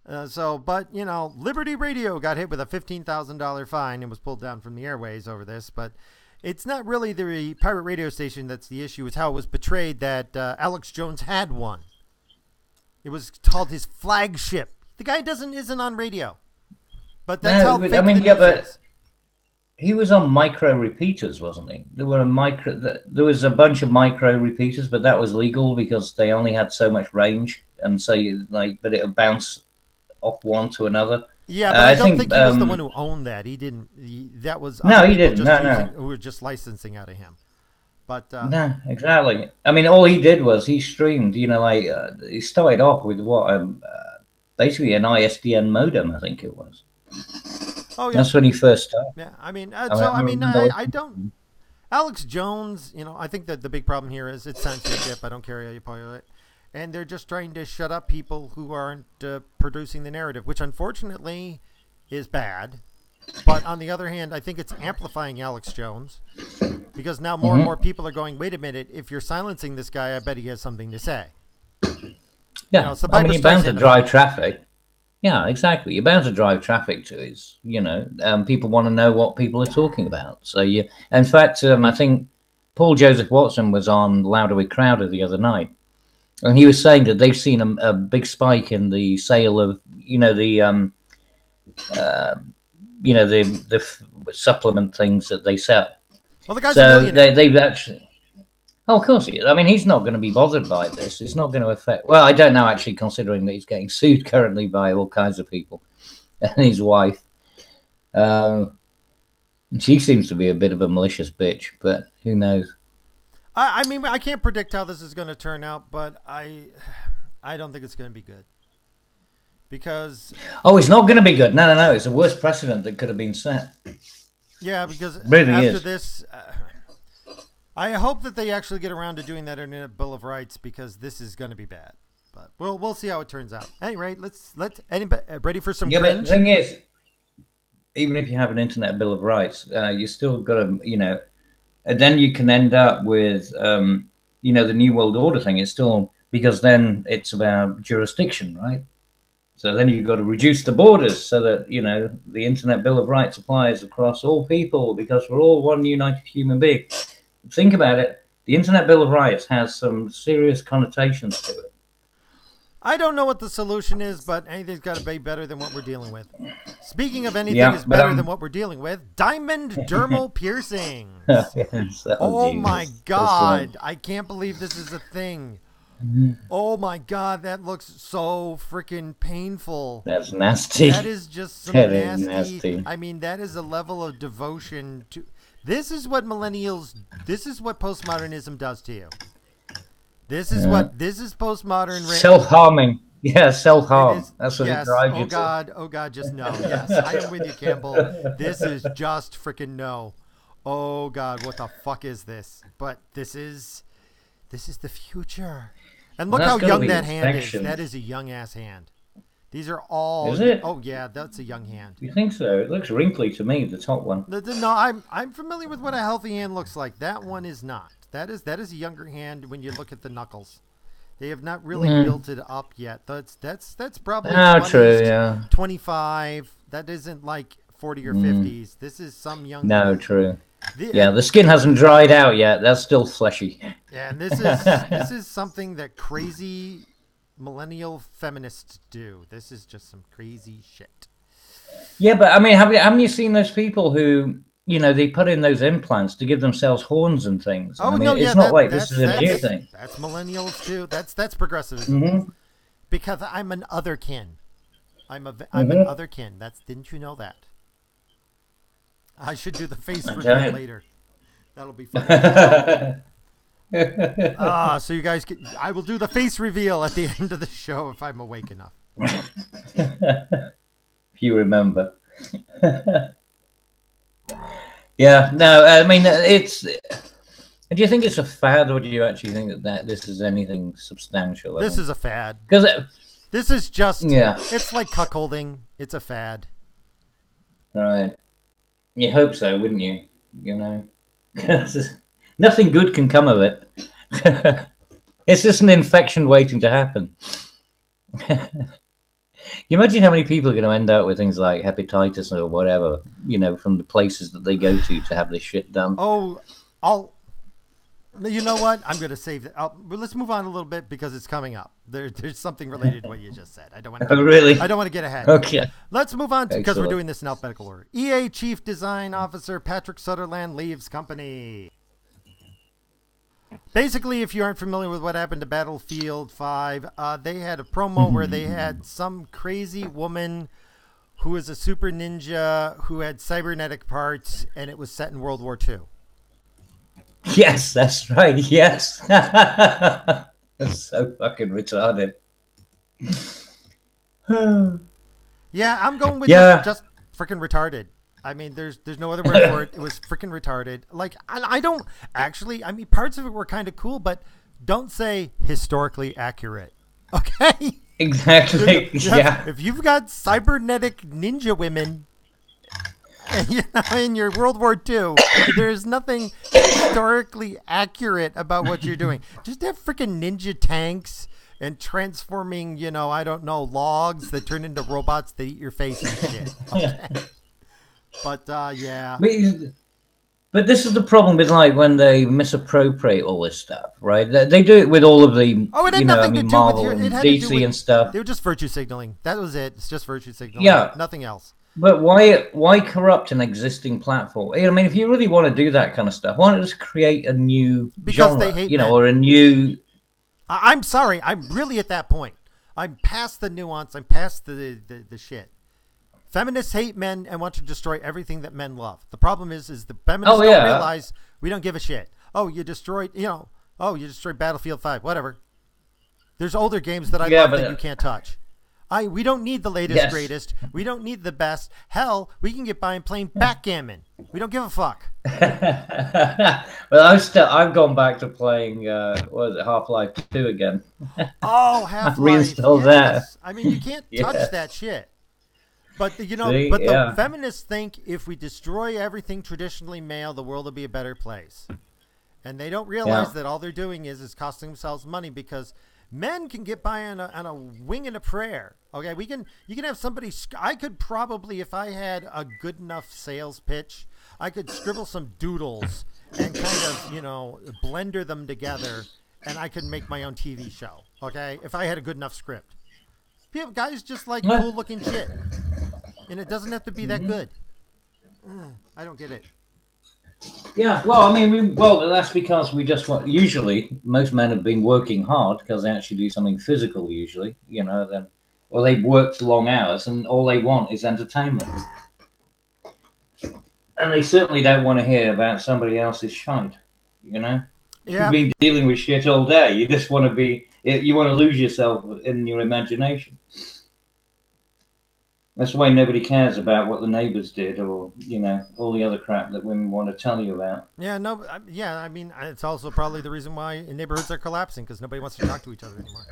But you know, Liberty Radio got hit with a $15,000 fine and was pulled down from the airways over this. But it's not really the pirate radio station that's the issue. It's how it was portrayed that Alex Jones had one. It was called his flagship. The guy isn't on radio. But that's how fake the news is. He was on micro repeaters, wasn't he? There was a bunch of micro repeaters, but that was legal because they only had so much range, and so but it would bounce off one to another. Yeah, but I don't think he was the one who owned that. He didn't. That was he didn't. Who were just licensing out of him. But no, exactly. I mean, all he did was he streamed. He started off with basically an ISDN modem, I think it was. Oh yeah, that's when he first started. Yeah, I don't. Alex Jones, I think that the big problem here is it's censorship. I don't care how you call it, and they're just trying to shut up people who aren't producing the narrative, which unfortunately is bad. But on the other hand, I think it's amplifying Alex Jones because now more and more people are going, wait a minute, if you're silencing this guy, I bet he has something to say. Yeah, you're bound to drive traffic. Yeah, exactly. You're bound to drive traffic to his, people want to know what people are talking about. So in fact, I think Paul Joseph Watson was on Louder with Crowder the other night, and he was saying that they've seen a big spike in the sale of, the supplement things that they sell. Well, the guy's a millionaire. They've actually. Oh, of course he is. I mean, he's not going to be bothered by this. It's not going to affect. Well, I don't know, actually, considering that he's getting sued currently by all kinds of people, and his wife. She seems to be a bit of a malicious bitch, but who knows? I mean, I can't predict how this is going to turn out, but I don't think it's going to be good. Because it's not going to be good. No. It's the worst precedent that could have been set. Yeah, because really after this, I hope that they actually get around to doing that Internet Bill of Rights, because this is going to be bad. But we'll see how it turns out. Anyway, let's anybody ready for some cringe? But the thing is, even if you have an Internet Bill of Rights, you still got to, and then you can end up with, the New World Order thing. It's still, because then it's about jurisdiction, right? So then you've got to reduce the borders so that, the Internet Bill of Rights applies across all people because we're all one united human being. Think about it. The Internet Bill of Rights has some serious connotations to it. I don't know what the solution is, but anything's got to be better than what we're dealing with. Speaking of anything is better than what we're dealing with, diamond dermal piercings. Yes. Oh my God. I can't believe this is a thing. Oh my God, that looks so freaking painful. That's nasty. That is just some nasty. I mean, that is a level of devotion to. This is what postmodernism does to you. This is postmodern. Self-harming. Yeah, self-harm. That's what it drives you to. Oh God, just no. Yes, I am with you, Campbell. This is just freaking no. Oh God, what the fuck is this? But this is the future. And look how young that hand is. That is a young ass hand. These are all. Is it? Oh yeah, that's a young hand. You think so? It looks wrinkly to me, the top one. No, I'm familiar with what a healthy hand looks like. That one is not. That is a younger hand when you look at the knuckles. They have not really built it up yet. That's probably 25. That isn't like 40 or 50s. This is some young. No, true. The skin hasn't dried out yet. That's still fleshy. Yeah, and this is something that crazy millennial feminists do. This is just some crazy shit. Yeah, but I mean, haven't you seen those people who, they put in those implants to give themselves horns and things? Oh, it's not like this is a new thing. That's millennials too. That's progressivism. Mm-hmm. Because I'm an otherkin. I'm an otherkin. Didn't you know that? I should do the face reveal later. That'll be fun. So you guys I will do the face reveal at the end of the show if I'm awake enough. If you remember. Yeah, no, I mean, it's. Do you think it's a fad, or do you actually think that this is anything substantial? This is a fad. Because this is just. Yeah. It's like cuckolding. It's a fad. Right. You hope so, wouldn't you? Nothing good can come of it. It's just an infection waiting to happen. You imagine how many people are going to end up with things like hepatitis or whatever, from the places that they go to have this shit done. Oh, you know what? I'm going to save it. Let's move on a little bit because it's coming up. There's something related to what you just said. I don't want to. Really? I don't want to get ahead. Okay. Let's move on because we're doing this in alphabetical order. EA Chief Design Officer Patrick Sutherland leaves company. Basically, if you aren't familiar with what happened to Battlefield 5, they had a promo where they had some crazy woman who was a super ninja who had cybernetic parts, and it was set in World War II. Yes, that's right. Yes. That's so fucking retarded. Yeah, I'm going with just freaking retarded. I mean, there's no other word for it. It was freaking retarded. Like, I don't actually, I mean, parts of it were kind of cool, but don't say historically accurate. Okay? Exactly. Yeah. If you've got cybernetic ninja women in your World War II, there's nothing historically accurate about what you're doing. Just have freaking ninja tanks and transforming, I don't know, logs that turn into robots that eat your face and shit. Okay? But, yeah. But this is the problem with, like, when they misappropriate all this stuff, right? They do it with all of the, Marvel and DC and stuff. They were just virtue signaling. That was it. It's just virtue signaling. Yeah. Nothing else. But why corrupt an existing platform? I mean, if you really want to do that kind of stuff, why not just create a new genre, they hate men. or a new... I'm sorry. I'm really at that point. I'm past the nuance. I'm past the shit. Feminists hate men and want to destroy everything that men love. The problem is the feminists don't realize we don't give a shit. Oh, you destroyed, you destroyed Battlefield 5, whatever. There's older games that I love that you can't touch. We don't need the latest, greatest. We don't need the best. Hell, we can get by and playing backgammon. We don't give a fuck. Well, I've gone back to playing Half-Life 2 again. Oh, Half-Life. Reinstalled that. I mean, you can't touch that shit. But the feminists think if we destroy everything traditionally male, the world will be a better place. And they don't realize that all they're doing is costing themselves money because men can get by on a wing and a prayer. Okay, you can have somebody. I could probably, if I had a good enough sales pitch, I could scribble some doodles and kind of blender them together, and I could make my own TV show. Okay, if I had a good enough script. Guys just like cool looking shit, and it doesn't have to be that good. I don't get it. Yeah, well, I mean, that's because we just want. Usually, most men have been working hard because they actually do something physical. Usually, or they've worked long hours, and all they want is entertainment. And they certainly don't want to hear about somebody else's shite. Yeah. You've been dealing with shit all day. You just want to be. You want to lose yourself in your imagination. That's why nobody cares about what the neighbors did or, all the other crap that women want to tell you about. Yeah, I mean, it's also probably the reason why neighborhoods are collapsing because nobody wants to talk to each other anymore.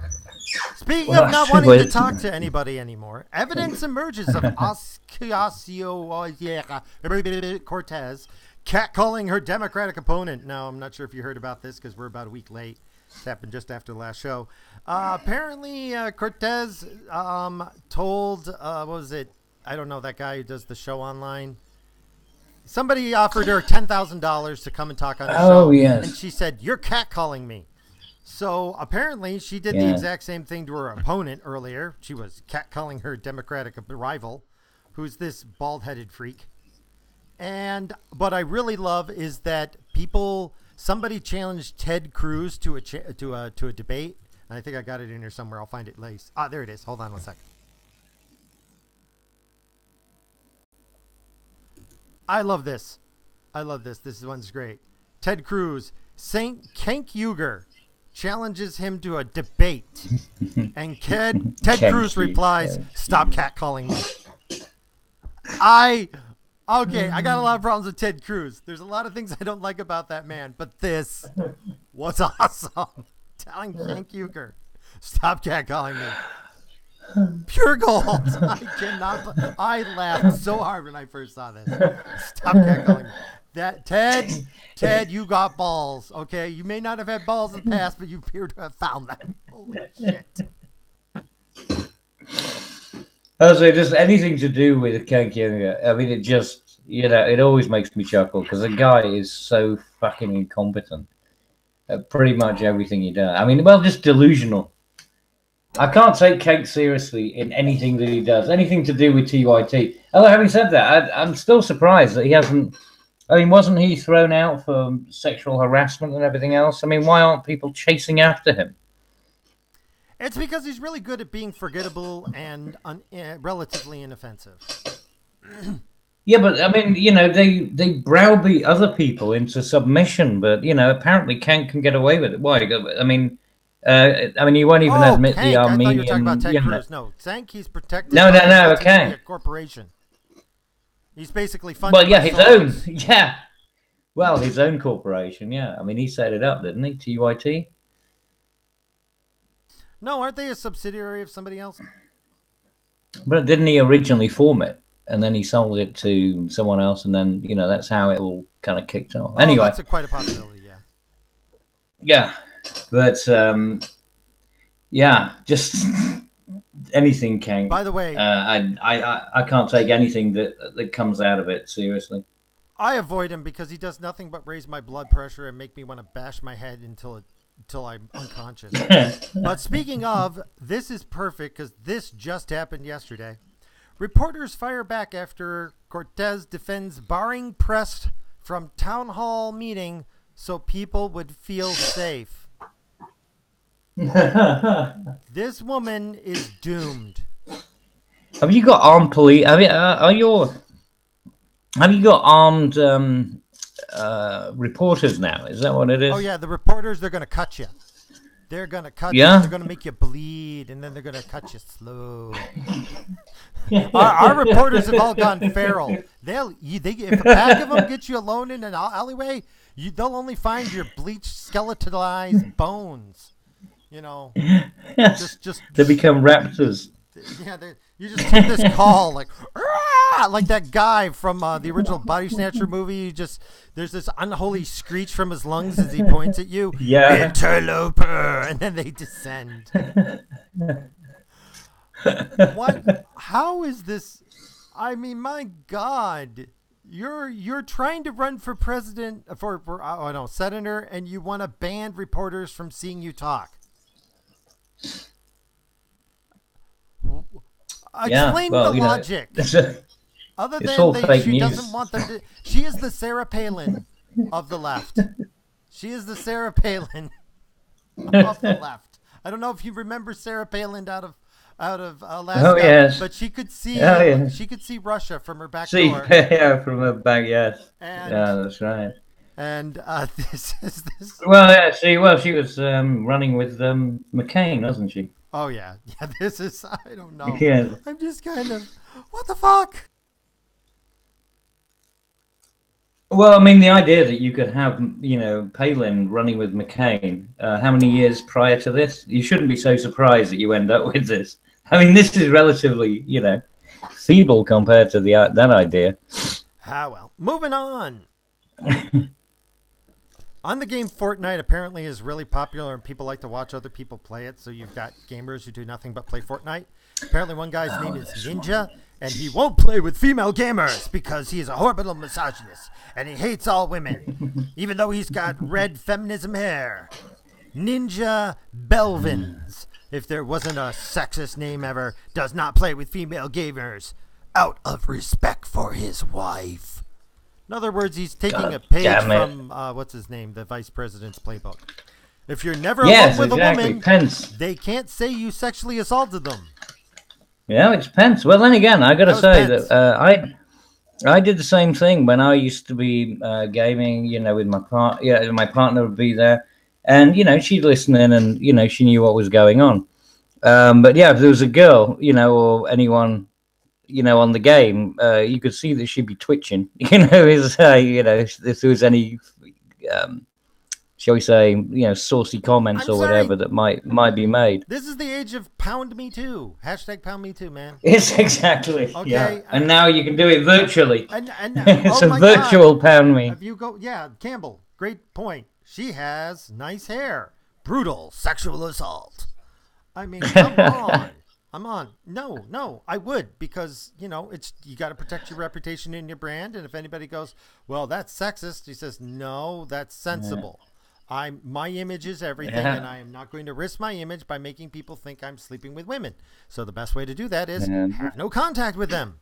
Speaking of not wanting to talk to anybody anymore, evidence emerges of Ocasio-Cortez catcalling her Democratic opponent. Now, I'm not sure if you heard about this because we're about a week late. This happened just after the last show. Apparently, Cortez told, what was it? I don't know, that guy who does the show online. Somebody offered her $10,000 to come and talk on the show. Oh, yes. And she said, "You're catcalling me." So apparently she did the exact same thing to her opponent earlier. She was catcalling her Democratic rival, who's this bald-headed freak. And what I really love is that somebody challenged Ted Cruz to a debate. And I think I got it in here somewhere. I'll find it later. There it is. Hold on one second. I love this. This one's great. Ted Cruz, St. Cenk Uygur challenges him to a debate. And Ted Cruz replies, "Stop catcalling me." I got a lot of problems with Ted Cruz. There's a lot of things I don't like about that man, but this was awesome. Telling Cenk Uygur, "Stop catcalling me." Pure gold. I laughed so hard when I first saw this. Stop catcalling me. That Ted, you got balls. Okay, you may not have had balls in the past, but you appear to have found them. Holy shit. Also, just anything to do with Ken Kinger. I mean, it just, it always makes me chuckle because the guy is so fucking incompetent at pretty much everything he does. I mean, well, just delusional. I can't take Kent seriously in anything that he does, anything to do with TYT. Although, having said that, I'm still surprised that he hasn't. I mean, wasn't he thrown out for sexual harassment and everything else? I mean, why aren't people chasing after him? It's because he's really good at being forgettable and relatively inoffensive. Yeah, but I mean, they browbeat other people into submission, but apparently Kent can get away with it. Why? I mean, he won't even admit Tank. the Armenian. I thought you were talking about Ted Cruz. No, Tank. He's protected. No, a corporation. He's basically funded. Well, yeah, his own. Yeah. Well, his own corporation. Yeah. I mean, he set it up, didn't he? TYT. No, aren't they a subsidiary of somebody else? But didn't he originally form it, and then he sold it to someone else, and then that's how it all kind of kicked off. Anyway, that's quite a possibility. Yeah. Yeah, but just anything can. By the way, I can't take anything that comes out of it seriously. I avoid him because he does nothing but raise my blood pressure and make me want to bash my head until I'm unconscious. But speaking of, this is perfect because this just happened yesterday. Reporters fire back after Cortez defends barring press from town hall meeting so people would feel safe. This woman is doomed. Have you got armed police? I mean, have you got armed reporters now? Is that what it is? Oh yeah, the reporters, they're going to cut you. They're going to cut you. They're going to make you bleed, and then they're going to cut you slow. Our reporters have all gone feral. If a pack of them get you alone in an alleyway, they'll only find your bleached, skeletonized bones. Just they become raptors. Yeah, you just take this call like that guy from the original Body Snatcher movie. There's this unholy screech from his lungs as he points at you. Yeah, interloper, and then they descend. What? How is this? I mean, my God, you're trying to run for president for senator, and you want to ban reporters from seeing you talk. Explain the logic. Other than she doesn't want them to. She is the Sarah Palin of the left. She is the Sarah Palin of the left. I don't know if you remember Sarah Palin out of Alaska. Oh yes. But she could see. She could see Russia from her back door. Yeah, from her back. Yes. Yeah, that's right. And this is this. Well, yeah. She was running with McCain, wasn't she? Oh yeah. This is. I don't know. Yeah. I'm just kind of. What the fuck? Well, I mean, the idea that you could have, Palin running with McCain, how many years prior to this? You shouldn't be so surprised that you end up with this. I mean, this is relatively, feeble compared to that idea. Ah, well. Moving on. On the game Fortnite apparently is really popular and people like to watch other people play it. So you've got gamers who do nothing but play Fortnite. Apparently one guy's name is Ninja, and he won't play with female gamers because he is a horrible misogynist and he hates all women, even though he's got red feminism hair. Ninja Belvins, if there wasn't a sexist name ever, does not play with female gamers out of respect for his wife. In other words, he's taking a page from, what's his name, the vice president's playbook. If you're never alone with a woman, Pence. They can't say you sexually assaulted them. Yeah, it's Pence. Well, then again, I got to say that I did the same thing when I used to be gaming. With my my partner would be there, and she'd listen in, and she knew what was going on. But yeah, if there was a girl, or anyone, on the game, you could see that she'd be twitching. If there was any, shall we say, saucy comments or whatever that might be made. This is the age of pound me too. # pound me too, man. It's exactly. Okay. Yeah. And now you can do it virtually. And it's a virtual pound me. If you go, Campbell, great point. She has nice hair. Brutal sexual assault. I mean, come on. I'm on. No, I would, because, you know, you got to protect your reputation and your brand. And if anybody goes, well, that's sexist, he says, no, that's sensible. My image is everything, and I am not going to risk my image by making people think I'm sleeping with women. So the best way to do that is have no contact with them.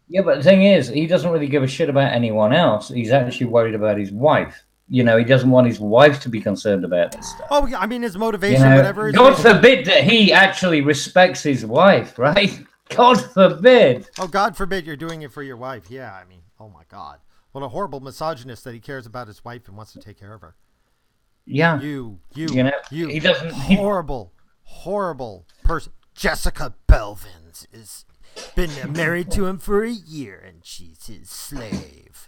Yeah, but the thing is, he doesn't really give a shit about anyone else. He's actually worried about his wife. You know, he doesn't want his wife to be concerned about this stuff. Oh, yeah, I mean, his motivation, whatever. God forbid that he actually respects his wife, right? God forbid. Oh, God forbid you're doing it for your wife. Yeah, I mean, oh my God. What a horrible misogynist that he cares about his wife and wants to take care of her. Yeah. You he doesn't. Horrible person. Jessica Belvins is been married to him for a year, and she's his slave.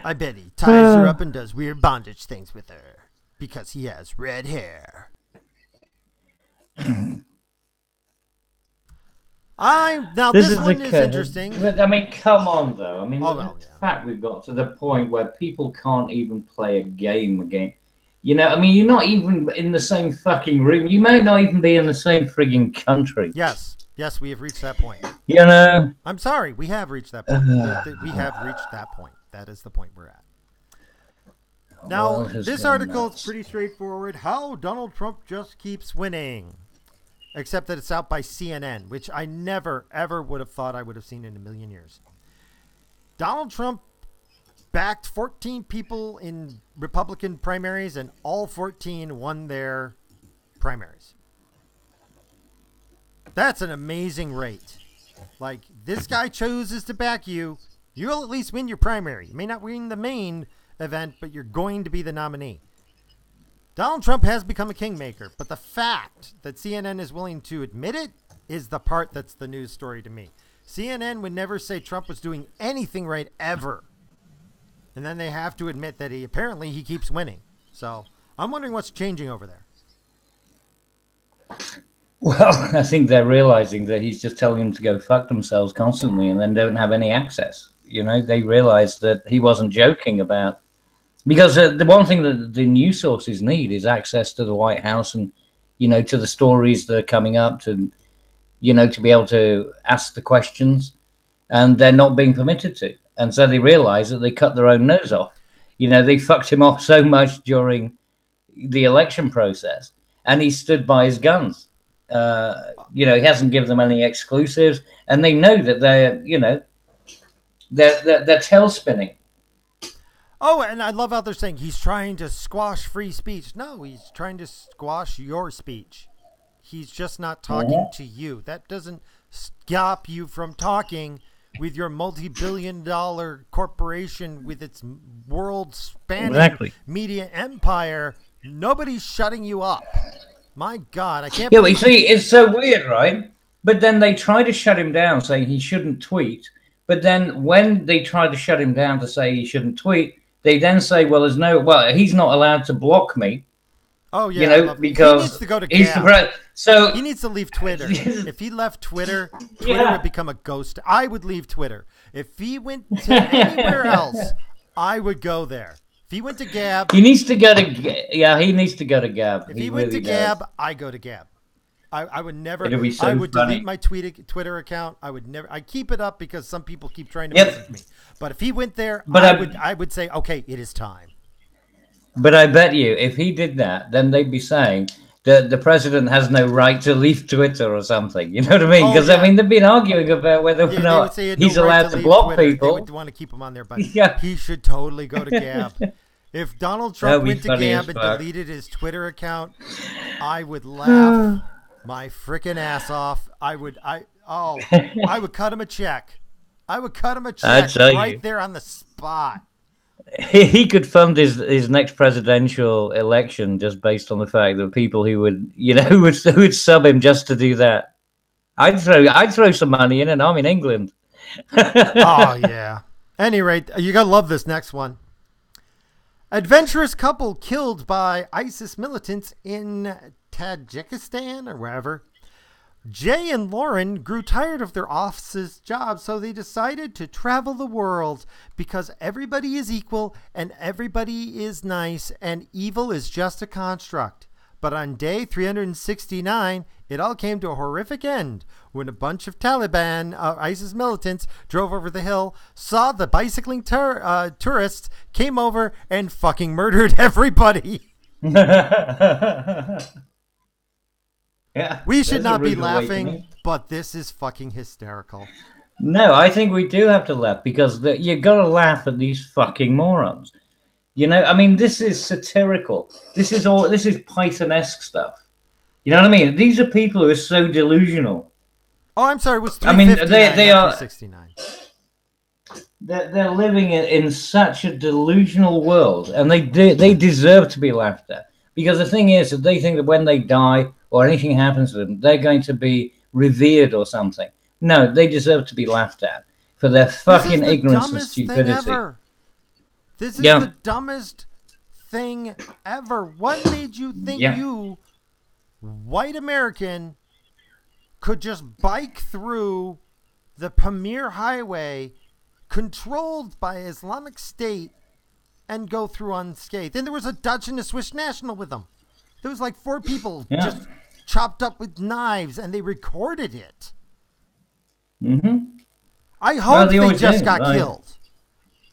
I bet he ties her up and does weird bondage things with her because he has red hair. This one is interesting. But, I mean, come on, though. I mean, the fact we've got to the point where people can't even play a game again. You know, I mean, you're not even in the same fucking room. You might not even be in the same frigging country. Yes, we have reached that point. You know? I'm sorry, we have reached that point. We have reached that point. That is the point we're at. Now, this article is pretty straightforward. How Donald Trump just keeps winning. Except that it's out by CNN, which I never, ever would have thought I would have seen in a million years. Donald Trump backed 14 people in Republican primaries, and all 14 won their primaries. That's an amazing rate. Like, this guy chooses to back you. You'll at least win your primary. You may not win the main event, but you're going to be the nominee. Donald Trump has become a kingmaker, but the fact that CNN is willing to admit it is the part that's the news story to me. CNN would never say Trump was doing anything right ever. And then they have to admit that he keeps winning. So I'm wondering what's changing over there. Well, I think they're realizing that he's just telling them to go fuck themselves constantly and then don't have any access. You know, they realize that he wasn't joking about. Because the one thing that the news sources need is access to the White House and, you know, to the stories that are coming up, to, you know, to be able to ask the questions, and they're not being permitted to. And so they realize that they cut their own nose off. You know, they fucked him off so much during the election process, and he stood by his guns. You know, he hasn't given them any exclusives, and they know that they're, you know, they're tail spinning. Oh, and I love how they're saying he's trying to squash free speech. No, he's trying to squash your speech. He's just not talking to you. That doesn't stop you from talking with your multi-billion-dollar corporation with its world-spanning media empire. Nobody's shutting you up. My God, I can't. Yeah, but you see, it's so weird, right? But then they try to shut him down, saying he shouldn't tweet. But then when they try to shut him down to say he shouldn't tweet, they then say, he's not allowed to block me. Oh, yeah. You know, because he needs to go to he's Gab. So he needs to leave Twitter. If he left Twitter, Twitter would become a ghost. I would leave Twitter. If he went to anywhere else, I would go there. If he went to Gab. He needs to go to Gab. If he went to Gab, I go to Gab. I would never. So I would funny. delete my Twitter account. I would never. I keep it up because some people keep trying to message me. But if he went there, I would say, okay, it is time. But I bet you, if he did that, then they'd be saying that the president has no right to leave Twitter or something. You know what I mean? Because I mean, they've been arguing about whether or not he's allowed to block people. They would want to keep him on there, but he should totally go to Gab. If Donald Trump went to Gab and deleted his Twitter account, I would laugh my freaking ass off. I would cut him a check. I would cut him a check right there on the spot. He could fund his next presidential election just based on the fact that people who would, you know, who would sub him just to do that. I'd throw some money in, and I'm in England. Oh yeah. Any rate, you gotta love this next one. Adventurous couple killed by ISIS militants in Tajikistan or wherever. Jay and Lauren grew tired of their office's job, so they decided to travel the world because everybody is equal and everybody is nice and evil is just a construct. But on day 369, it all came to a horrific end when a bunch of Taliban, ISIS militants, drove over the hill, saw the bicycling tourists, came over, and fucking murdered everybody. Yeah, we should not be laughing, but this is fucking hysterical. No, I think we do have to laugh because you got to laugh at these fucking morons. You know, I mean, this is satirical. This is Python-esque stuff. You know what I mean? These are people who are so delusional. Oh, I'm sorry. It was 359, they are 369. They're living in such a delusional world, and they deserve to be laughed at. Because the thing is that they think that when they die or anything happens to them, they're going to be revered or something. No, they deserve to be laughed at for their fucking ignorance and stupidity. This is the dumbest thing ever. What made you think you, white American, could just bike through the Pamir Highway controlled by Islamic State and go through unscathed? Then there was a Dutch and a Swiss national with them. There was like 4 people just chopped up with knives, and they recorded it. Mm-hmm. I hope they just got killed.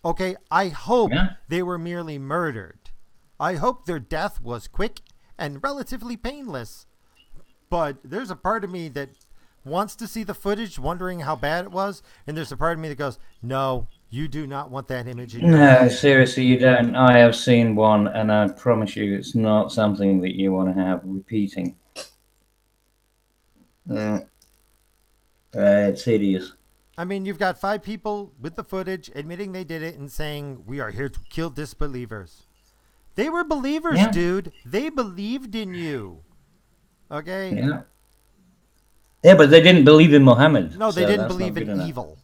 Okay, I hope they were merely murdered. I hope their death was quick and relatively painless. But there's a part of me that wants to see the footage, wondering how bad it was, and there's a part of me that goes, no, you do not want that image. No, seriously, you don't. I have seen one, and I promise you it's not something that you want to have repeating. It's hideous. I mean, you've got 5 people with the footage admitting they did it and saying, we are here to kill disbelievers. They were believers, dude. They believed in you. Okay? Yeah. Yeah, but they didn't believe in Muhammad. No, they didn't believe in evil.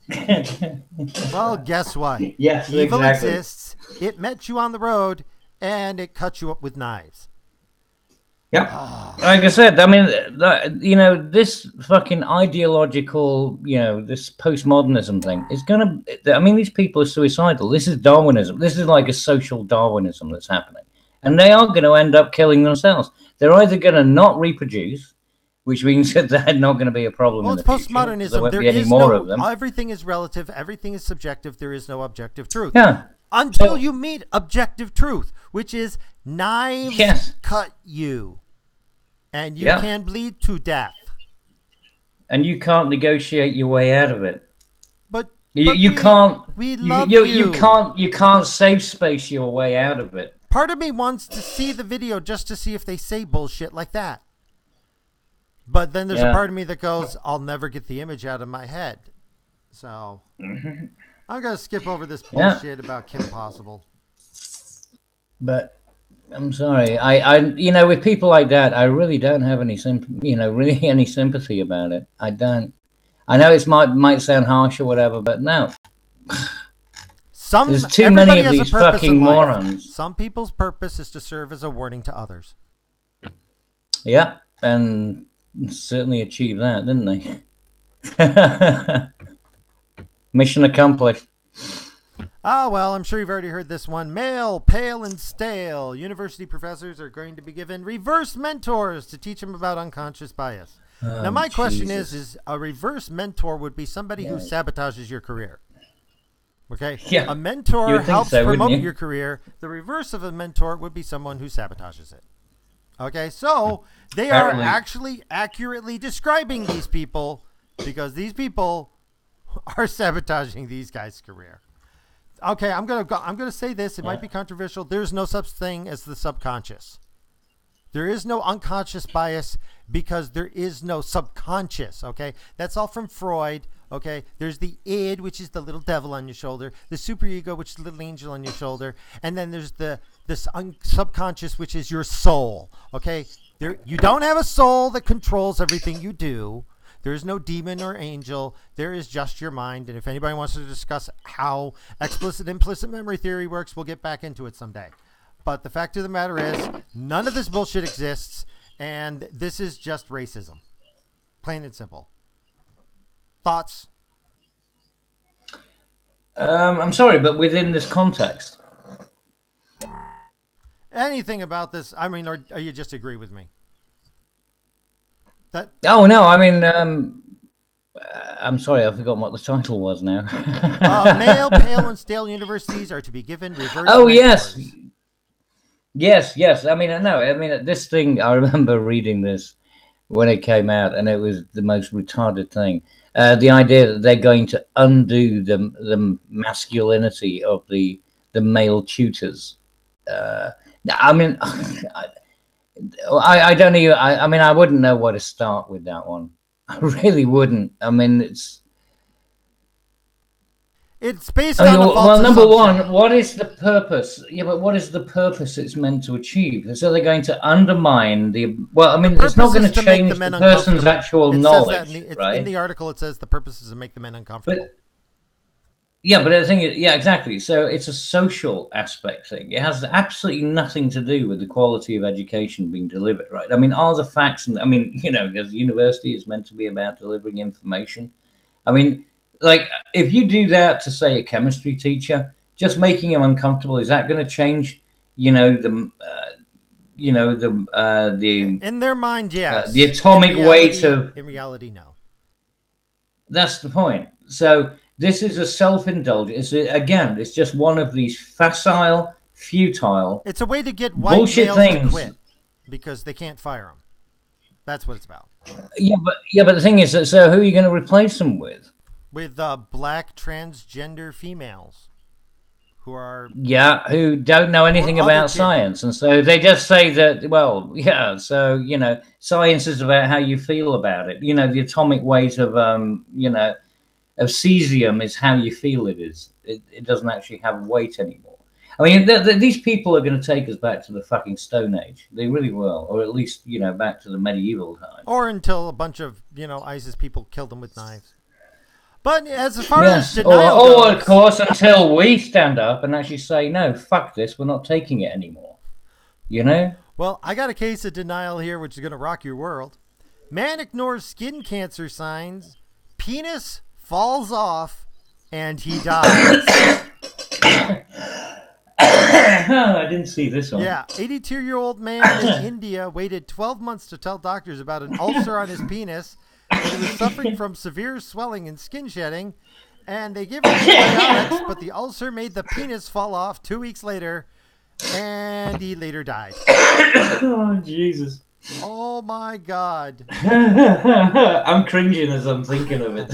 Well, guess what? Yes, evil exists. It met you on the road, and it cut you up with knives. Yeah, like I said, I mean, this fucking ideological, this postmodernism thing is these people are suicidal. This is Darwinism. This is like a social Darwinism that's happening. And they are going to end up killing themselves. They're either going to not reproduce, which means that they're not going to be a problem in the future. Well, it's postmodernism. There won't be any more of them. Everything is relative. Everything is subjective. There is no objective truth. Yeah. Until you meet objective truth, which is knives cut you. And you can bleed to death. And you can't negotiate your way out of it. But you can't. We love you. You can't safe space your way out of it. Part of me wants to see the video just to see if they say bullshit like that. But then there's a part of me that goes, I'll never get the image out of my head. So I'm going to skip over this bullshit about Kim Possible. But I'm sorry. I with people like that, I really don't have any any sympathy about it. I don't. I know it might sound harsh or whatever, but no. There's too many of these fucking morons. Some people's purpose is to serve as a warning to others. Yeah, and certainly achieved that, didn't they? Mission accomplished. Ah, well, I'm sure you've already heard this one. Male, pale, and stale. University professors are going to be given reverse mentors to teach them about unconscious bias. Now, my question is a reverse mentor would be somebody who sabotages your career. Okay? Yeah. A mentor helps promote your career. The reverse of a mentor would be someone who sabotages it. Okay? So, they are actually accurately describing these people because these people are sabotaging these guys' career. Okay, I'm gonna say this. It might be controversial. There's no such thing as the subconscious. There is no unconscious bias because there is no subconscious. Okay, that's all from Freud. Okay, there's the id, which is the little devil on your shoulder, the superego, which is the little angel on your shoulder, and then there's this subconscious, which is your soul. Okay, you don't have a soul that controls everything you do. There is no demon or angel. There is just your mind. And if anybody wants to discuss how explicit implicit memory theory works, we'll get back into it someday. But the fact of the matter is, none of this bullshit exists, and this is just racism. Plain and simple. Thoughts? I'm sorry, but within this context. Anything about this? I mean, or you just agree with me? That Oh no, I mean, I'm sorry, I forgot what the title was now. male, pale, and stale universities are to be given reverse. Oh mentors. yes. I mean, no, I mean this thing. I remember reading this when it came out, and it was the most retarded thing. The idea that they're going to undo the masculinity of the male tutors. I mean, I don't even. I mean, I wouldn't know where to start with that one. I really wouldn't. I mean, it's based on a false well, number assumption. one, what is the purpose? Yeah, but what is the purpose it's meant to achieve? So they're going to undermine the. Well, I mean, it's not going to change the person's actual knowledge, right? In the article, it says the purpose is to make the men uncomfortable. But the thing is, yeah, exactly. So it's a social aspect thing. It has absolutely nothing to do with the quality of education being delivered, right? I mean, all the facts, and I mean, you know, because university is meant to be about delivering information. I mean, like, if you do that to, say, a chemistry teacher, just making him uncomfortable, is that going to change, you know, the in their mind, yes. The atomic weight of. In reality, no. That's the point. So. This is a self-indulgence. Again, it's just one of these facile, futile. It's a way to get white bullshit males things. to quit because they can't fire them. That's what it's about. Yeah, but the thing is, so who are you going to replace them with? With black transgender females who are who don't know anything about science, and so they just say that. Well, yeah. So you know, science is about how you feel about it. You know, the atomic weight of of cesium is how you feel it is. It doesn't actually have weight anymore. I mean, these people are going to take us back to the fucking Stone Age. They really will, or at least, you know, back to the medieval time. Or until a bunch of, you know, ISIS people killed them with knives. But as far as denial goes, of course, until we stand up and actually say, no, fuck this, we're not taking it anymore. You know? Well, I got a case of denial here, which is going to rock your world. Man ignores skin cancer signs. Penis falls off, and he dies. I didn't see this one. Yeah, 82-year-old man in India waited 12 months to tell doctors about an ulcer on his penis. And he was suffering from severe swelling and skin shedding. And they gave him antibiotics, but the ulcer made the penis fall off 2 weeks later. And he later died. Oh, Jesus. Oh my God! I'm cringing as I'm thinking of it.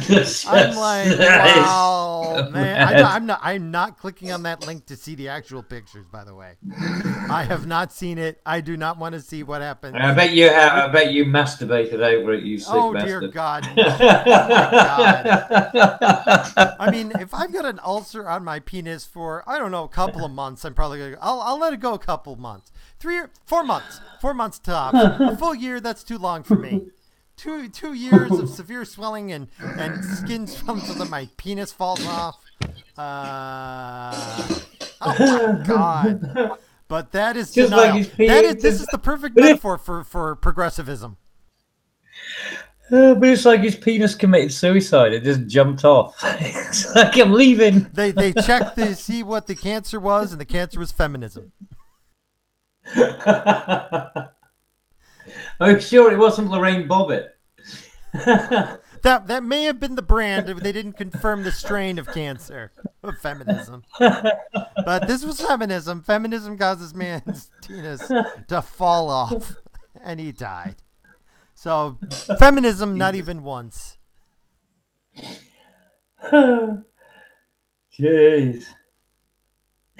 I'm like, wow, man! I'm not clicking on that link to see the actual pictures. By the way, I have not seen it. I do not want to see what happens. I bet you have. I bet you masturbated over it. You sick bastard. Dear God! Oh my God! I mean, if I've got an ulcer on my penis for a couple of months, I'm probably gonna. I'll let it go a couple of months. 4 months. 4 months tops. A full year, that's too long for me. 2 years of severe swelling and skin swelling so that my penis falls off. Oh my God. But that is just denial. like his penis. This is the perfect metaphor for progressivism. But it's like his penis committed suicide. It just jumped off. It's like, I'm leaving. They checked to see what the cancer was, and the cancer was feminism. I'm sure it wasn't Lorraine Bobbitt. That may have been the brand if they didn't confirm the strain of cancer of feminism. But this was feminism. Feminism causes man's penis to fall off, and he died. So feminism, not even once. Jeez.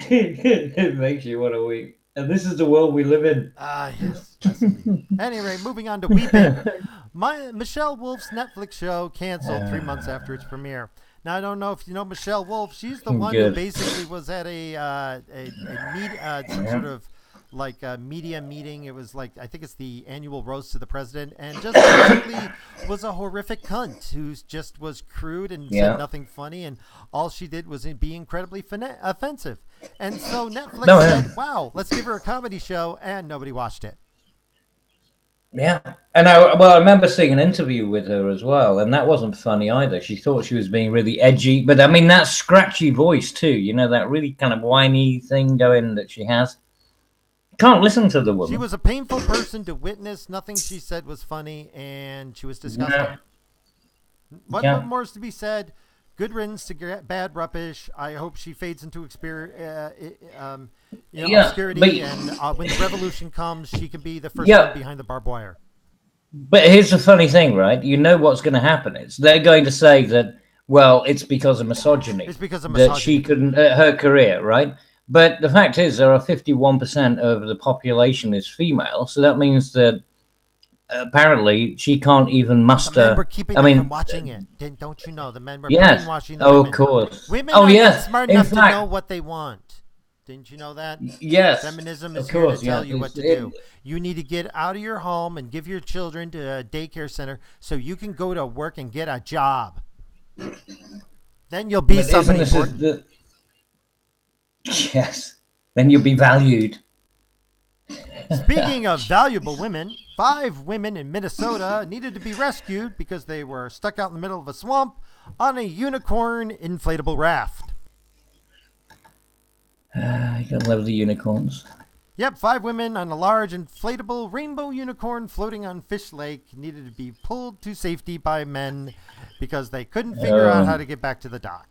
It makes you want to weep. And this is the world we live in. Yes. Anyway, moving on to weeping. Michelle Wolf's Netflix show canceled 3 months after its premiere. Now, I don't know if you know Michelle Wolf. She's the one who basically was at some sort of like a media meeting. It was like, I think it's the annual roast to the president, and just basically was a horrific cunt who just was crude and said nothing funny, and all she did was be incredibly offensive. And so Netflix said, wow, let's give her a comedy show, and nobody watched it. Yeah. And I remember seeing an interview with her as well, and that wasn't funny either. She thought she was being really edgy, but I mean, that scratchy voice too, you know, that really kind of whiny thing going that she has. can't listen to the woman. She was a painful person to witness. Nothing she said was funny, and she was disgusting. What more is to be said? Good riddance to bad rubbish. I hope she fades into obscurity, and when the revolution comes, she can be the first one behind the barbed wire. But here's the funny thing, right? You know what's going to happen is they're going to say that, well, it's because of misogyny. It's because of misogyny. That she couldn't, her career, right? But the fact is there are 51% of the population is female. So that means that apparently she can't even muster. The men were keeping them from watching it. Don't you know? The men were brainwashing the women. Of course. Women are not smart enough to know what they want. Didn't you know that? Yes. Feminism is here to tell you what to do. You need to get out of your home and give your children to a daycare center so you can go to work and get a job. Then you'll be somebody important. Yes. Then you'll be valued. Speaking of valuable women, 5 women in Minnesota needed to be rescued because they were stuck out in the middle of a swamp on a unicorn inflatable raft. You gotta love the unicorns. Yep, 5 women on a large inflatable rainbow unicorn floating on Fish Lake needed to be pulled to safety by men because they couldn't figure out how to get back to the dock.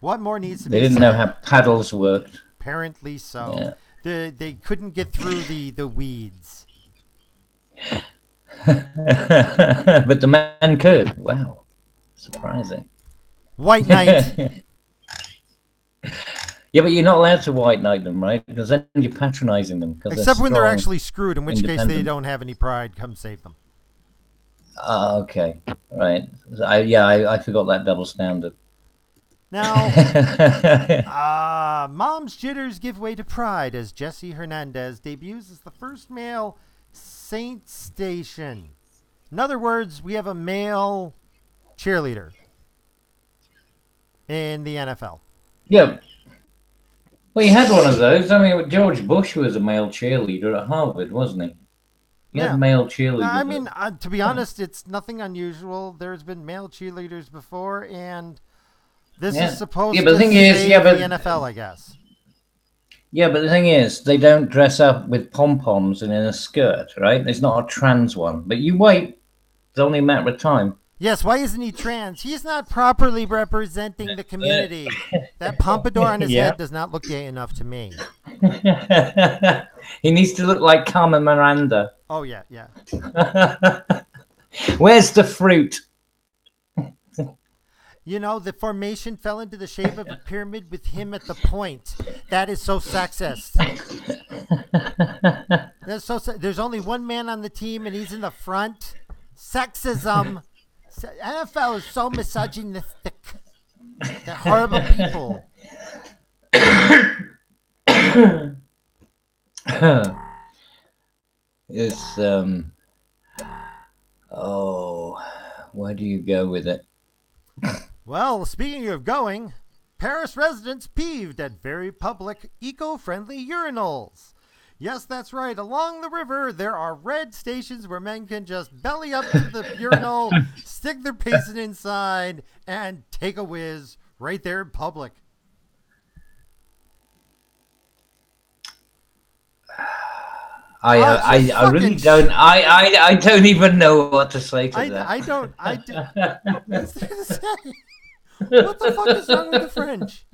What more needs to be said? They didn't know how paddles worked. Apparently so. Yeah. They couldn't get through the weeds. But the man could. Wow. Surprising. White knight. Yeah, but you're not allowed to white knight them, right? Because then you're patronizing them. Except when they're actually screwed, in which case they don't have any pride. Come save them. Okay. Right. I forgot that double standard. Now, mom's jitters give way to pride as Jesse Hernandez debuts as the first male Saint Station. In other words, we have a male cheerleader in the NFL. Yeah. Well, he had one of those. I mean, George Bush was a male cheerleader at Harvard, wasn't he? He had male cheerleaders. I mean, to be honest, it's nothing unusual. There's been male cheerleaders before, and this is supposed to save the NFL, I guess. Yeah, but the thing is, they don't dress up with pom-poms and in a skirt, right? It's not a trans one. But you wait. It's only a matter of time. Yes, why isn't he trans? He's not properly representing the community. That pompadour on his head does not look gay enough to me. He needs to look like Carmen Miranda. Oh, yeah. Where's the fruit? You know, the formation fell into the shape of a pyramid with him at the point. That is so sexist. There's only one man on the team, and he's in the front. Sexism. NFL is so misogynistic. They're horrible people. It's where do you go with it? Well, speaking of going, Paris residents peeved at very public, eco-friendly urinals. Yes, that's right. Along the river, there are red stations where men can just belly up to the urinal, stick their pacing inside, and take a whiz right there in public. I really don't. I don't even know what to say to that. I don't. What the fuck is wrong with the French?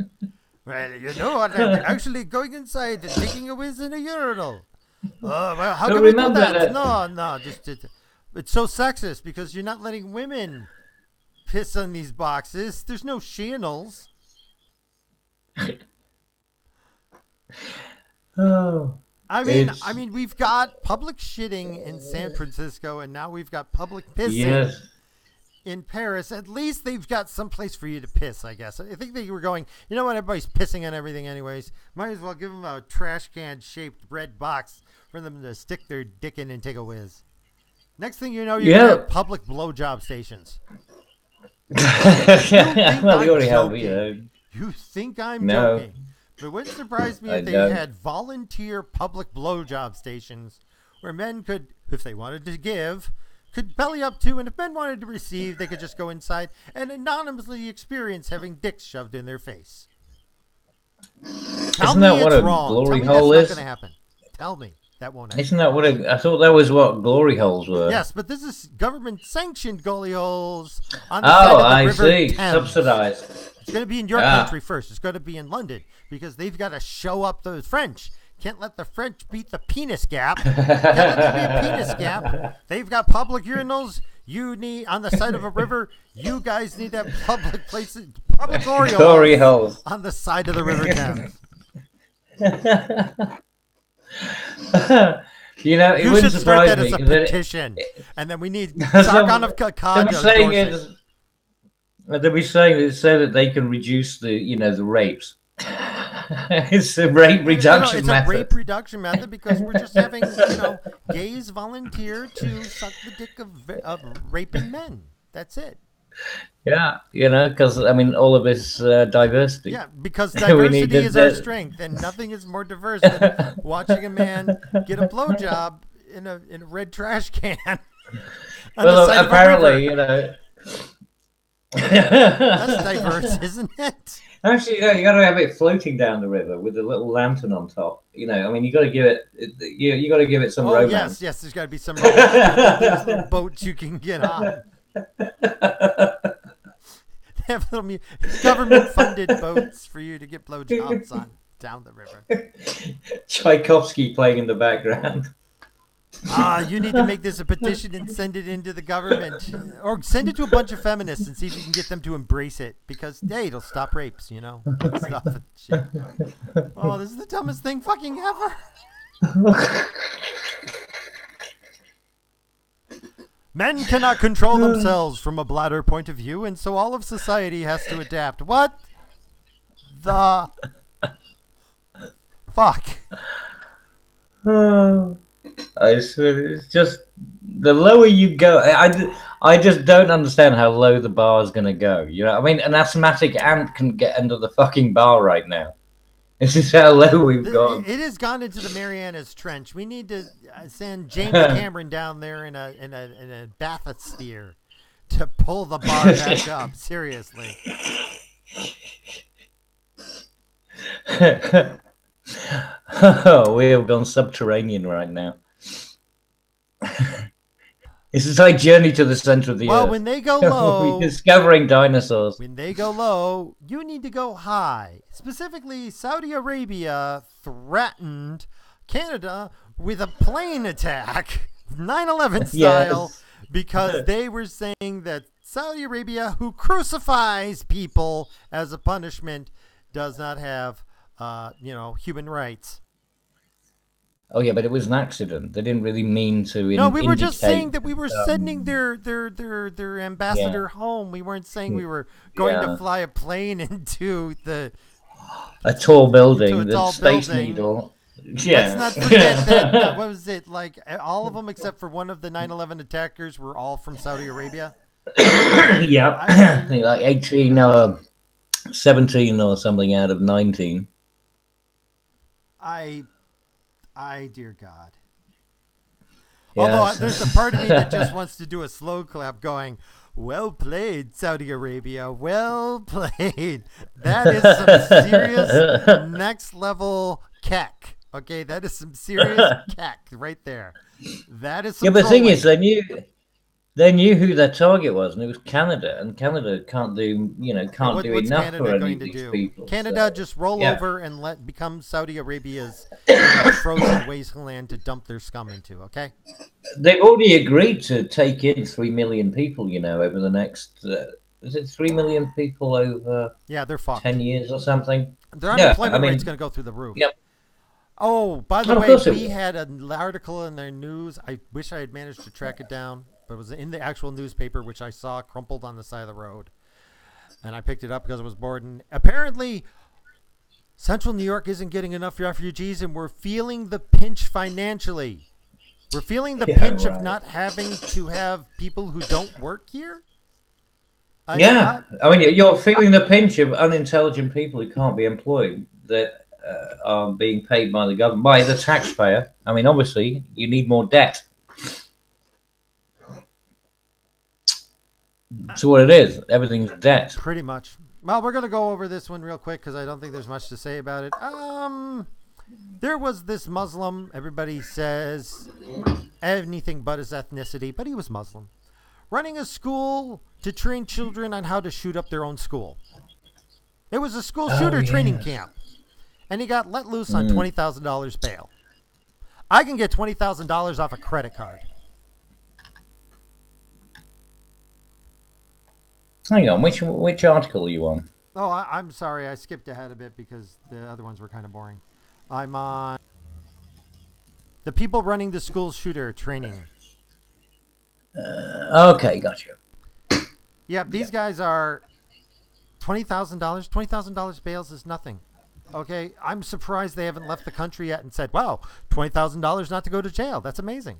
Well, you know what? I'm actually going inside and taking a whiz in a urinal. Oh, well, how can we do that? No, just it's so sexist because you're not letting women piss on these boxes. There's no channels. I mean, we've got public shitting in San Francisco, and now we've got public pissing in Paris. At least they've got some place for you to piss, I guess. I think they were going, you know what, everybody's pissing on everything anyways. Might as well give them a trash can-shaped red box for them to stick their dick in and take a whiz. Next thing you know, you have public blowjob stations. Well, we already have, You think I'm joking? But it wouldn't surprise me if they had volunteer public blowjob stations where men could, if they wanted to give, could belly up to, and if men wanted to receive, they could just go inside and anonymously experience having dicks shoved in their face. Isn't that what a glory hole is? Not going to happen. Tell me that won't happen. Isn't that what I thought that was what glory holes were? Yes, but this is government-sanctioned gully holes on the side of the I River see. Thames. Subsidized. It's going to be in your country first. It's going to be in London because they've got to show up the French. Can't let the French beat the penis gap. Can't let there be a penis gap. They've got public urinals. You need on the side of a river. You guys need to have public places, public glory holes on the side of the River Thames. You know, it you wouldn't should start surprise that me. as a petition, and then we need Sargon of Akkad. They'll be saying it so that they can reduce the rapes. It's a rape reduction method. It's a rape reduction method because we're just having gays volunteer to suck the dick of raping men. That's it. Yeah, because I mean, all of this diversity. Yeah, because diversity is our strength, and nothing is more diverse than watching a man get a blowjob in a red trash can. Well, apparently, that's diverse, isn't it? Actually, you got to have it floating down the river with a little lantern on top. I mean, you got to give it some romance. Yes, there's got to be some romance. There's little boats you can get on. They have little government-funded boats for you to get blowjobs on down the river. Tchaikovsky playing in the background. You need to make this a petition and send it into the government, or send it to a bunch of feminists and see if you can get them to embrace it. Because hey, it'll stop rapes, Stop the shit. Oh, this is the dumbest thing fucking ever. Men cannot control themselves from a bladder point of view, and so all of society has to adapt. What the fuck? It's just the lower you go. I just don't understand how low the bar is going to go. I mean, an asthmatic ant can get under the fucking bar right now. This is how low we've gone. It has gone into the Marianas Trench. We need to send James Cameron down there in a bathysphere to pull the bar back up. Seriously. Oh, we have gone subterranean right now. This is like Journey to the Center of the Earth. Well, when they go low, we're discovering dinosaurs. When they go low, you need to go high. Specifically, Saudi Arabia threatened Canada with a plane attack, 9/11 style, because they were saying that Saudi Arabia, who crucifies people as a punishment, does not have, human rights. Oh yeah, but it was an accident. They didn't really mean to. No, we were just saying that we were sending their ambassador home. We weren't saying we were going to fly a plane into a tall building, the Space building. Needle. Yeah. Let's not forget that. What was it like? All of them except for one of the 9/11 attackers were all from Saudi Arabia. Yeah, I think like 18 or 17 or something out of 19. Dear God. Yes. Although there's a part of me that just wants to do a slow clap going, well played, Saudi Arabia. Well played. That is some serious next level keck. Okay, that is some serious keck right there. That is some Yeah, but the thing trolling. is, they knew who their target was, and it was Canada, and Canada can't do enough Canada for any going of to these do? people. Canada so, just roll yeah. over and become Saudi Arabia's frozen wasteland to dump their scum into, okay? They've already agreed to take in 3 million people, over the next, is it 3 million people over they're fucked. 10 years or something? Their unemployment rate's going to go through the roof. Yep. Oh, by the way, we had an article in their news. I wish I had managed to track it down, but it was in the actual newspaper, which I saw crumpled on the side of the road. And I picked it up because I was bored. And apparently, Central New York isn't getting enough refugees, and we're feeling the pinch financially. We're feeling the pinch of not having to have people who don't work here. I mean, you're feeling the pinch of unintelligent people who can't be employed that are being paid by the government, by the taxpayer. I mean, obviously, you need more debt. That's what it is. Everything's debt. Pretty much. Well, we're going to go over this one real quick because I don't think there's much to say about it. There was this Muslim, everybody says anything but his ethnicity, but he was Muslim, running a school to train children on how to shoot up their own school. It was a school shooter training camp, and he got let loose on $20,000 bail. I can get $20,000 off a credit card. Hang on, which article are you on? Oh, I'm sorry. I skipped ahead a bit because the other ones were kind of boring. I'm on the people running the school shooter training. Okay, gotcha. Yeah, these guys are $20,000. $20,000 bails is nothing. Okay, I'm surprised they haven't left the country yet and said, wow, $20,000 not to go to jail. That's amazing.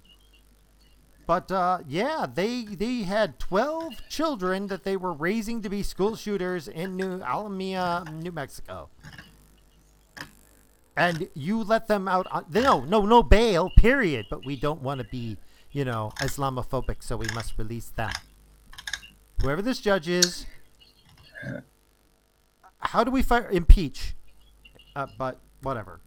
But, yeah, they had 12 children that they were raising to be school shooters in New Alameda, New Mexico. And you let them out. No bail, period. But we don't want to be, Islamophobic, so we must release them. Whoever this judge is, how do we impeach? But whatever.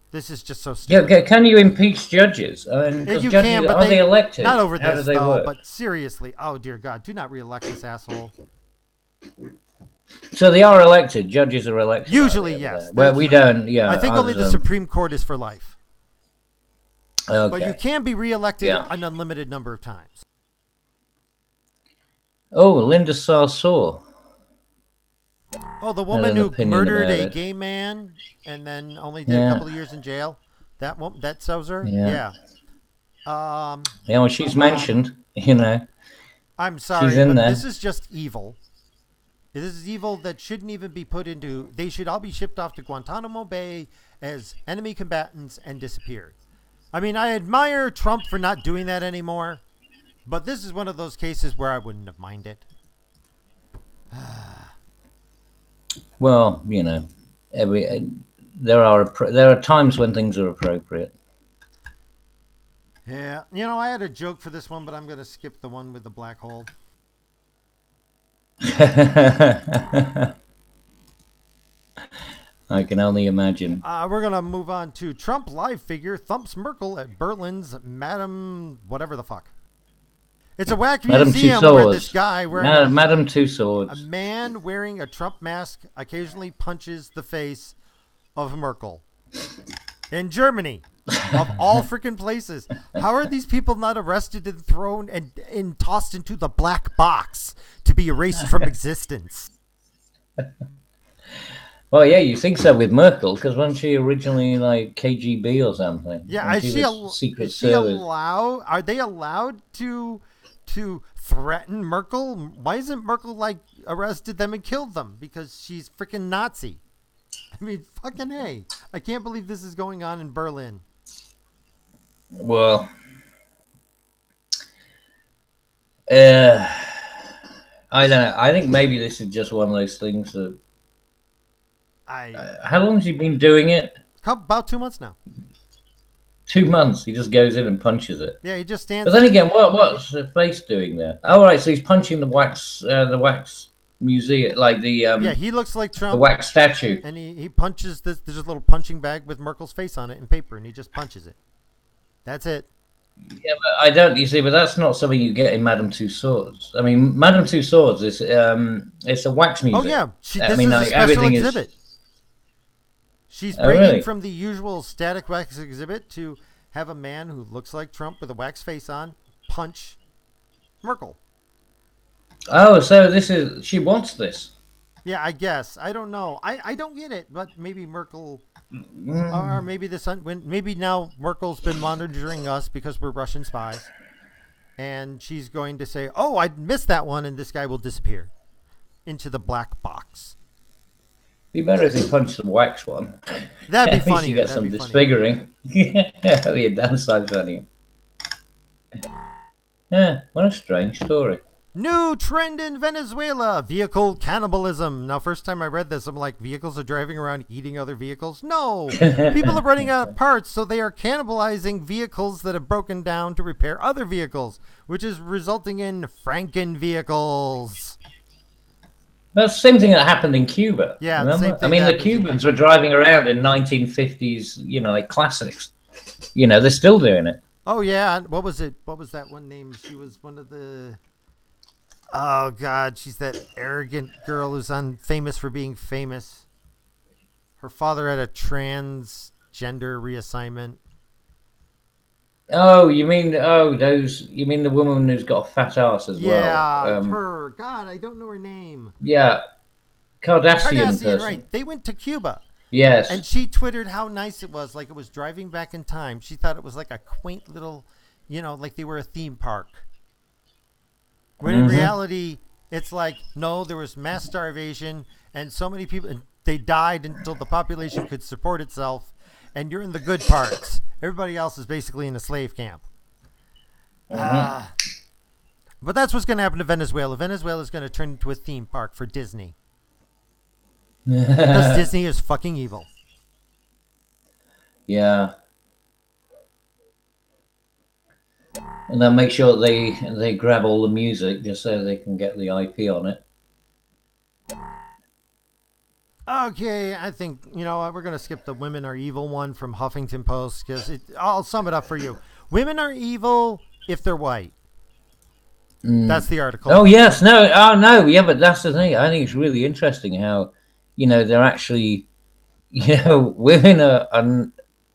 This is just so stupid. Yeah, can you impeach judges? You judges, can, but are they elected? Not over How this, do they though. work? But seriously, oh dear God, do not re-elect this asshole. So they are elected. Judges are elected. Usually, yes. Well, we don't. Yeah, I think only the Supreme Court is for life. Okay. But you can be re-elected an unlimited number of times. Oh, Linda Sarsour. Oh, the woman who murdered a gay man and then only did a couple of years in jail. That sows her. Yeah. Well, she's mentioned. I'm sorry, she's in but there. This is just evil. This is evil that shouldn't even be put into. They should all be shipped off to Guantanamo Bay as enemy combatants and disappeared. I mean, I admire Trump for not doing that anymore, but this is one of those cases where I wouldn't have minded. Well, there are times when things are appropriate. Yeah, I had a joke for this one, but I'm going to skip the one with the black hole. I can only imagine. We're going to move on to Trump live figure thumps Merkel at Berlin's Madame whatever the fuck. It's a whack museum where this guy wearing Madame Two Swords. A man wearing a Trump mask occasionally punches the face of Merkel. In Germany, of all freaking places. How are these people not arrested and thrown and tossed into the black box to be erased from existence? Well, yeah, you think so with Merkel, because wasn't she originally like KGB or something? Yeah, Secret Service. Are they allowed to threaten Merkel? Why isn't Merkel arrested them and killed them? Because she's freaking Nazi. I mean, fucking A. I can't believe this is going on in Berlin. Well, I don't know. I think maybe this is just one of those things that. How long has he been doing it? About 2 months now. 2 months. He just goes in and punches it. Yeah, he just stands. But then again, what's the face doing there? Oh, right. So he's punching the wax museum, like the yeah, he looks like Trump. The wax statue. And he punches this. There's a little punching bag with Merkel's face on it in paper, and he just punches it. That's it. Yeah, but I don't. You see, but that's not something you get in Madame Two Swords. I mean, Madame Two Swords is it's a wax museum. Oh yeah, this is a special exhibit. She's breaking from the usual static wax exhibit to have a man who looks like Trump with a wax face on punch Merkel. Oh, so she wants this. Yeah, I guess. I don't know. I don't get it, but maybe Merkel, or maybe maybe now Merkel's been monitoring us because we're Russian spies, and she's going to say, "Oh, I missed that one," and this guy will disappear into the black box. Be better if he punched the wax one. That'd be funny. You get some disfiguring. Yeah, that'd be a downside funny. Yeah, what a strange story. New trend in Venezuela, vehicle cannibalism. Now, first time I read this, I'm like, vehicles are driving around eating other vehicles? No! People are running out of parts, so they are cannibalizing vehicles that have broken down to repair other vehicles, which is resulting in Franken vehicles. That's the same thing that happened in Cuba. Yeah, the same Remember? I thing mean, the happens in Cubans were driving around in 1950s, like classics. They're still doing it. Oh yeah, what was it? What was that one name? She was one of the. Oh God, she's that arrogant girl who's famous for being famous. Her father had a transgender reassignment. Oh, you mean the woman who's got a fat ass as Yeah, well? her. God, I don't know her name. Yeah, Kardashian Kardashian, person. right? They went to Cuba. Yes. And she twittered how nice it was, like it was driving back in time. She thought it was like a quaint little, like they were a theme park. When in reality, it's like, no, there was mass starvation and so many people, and they died until the population could support itself. And you're in the good parts. Everybody else is basically in a slave camp. But that's what's going to happen to Venezuela. Venezuela is going to turn into a theme park for Disney. Because Disney is fucking evil. Yeah. And then make sure they grab all the music just so they can get the IP on it. Okay, I think, we're going to skip the women are evil one from Huffington Post because I'll sum it up for you. Women are evil if they're white. That's the article. Oh, yes. No. Oh, no. Yeah, but that's the thing. I think it's really interesting how, they're actually, women are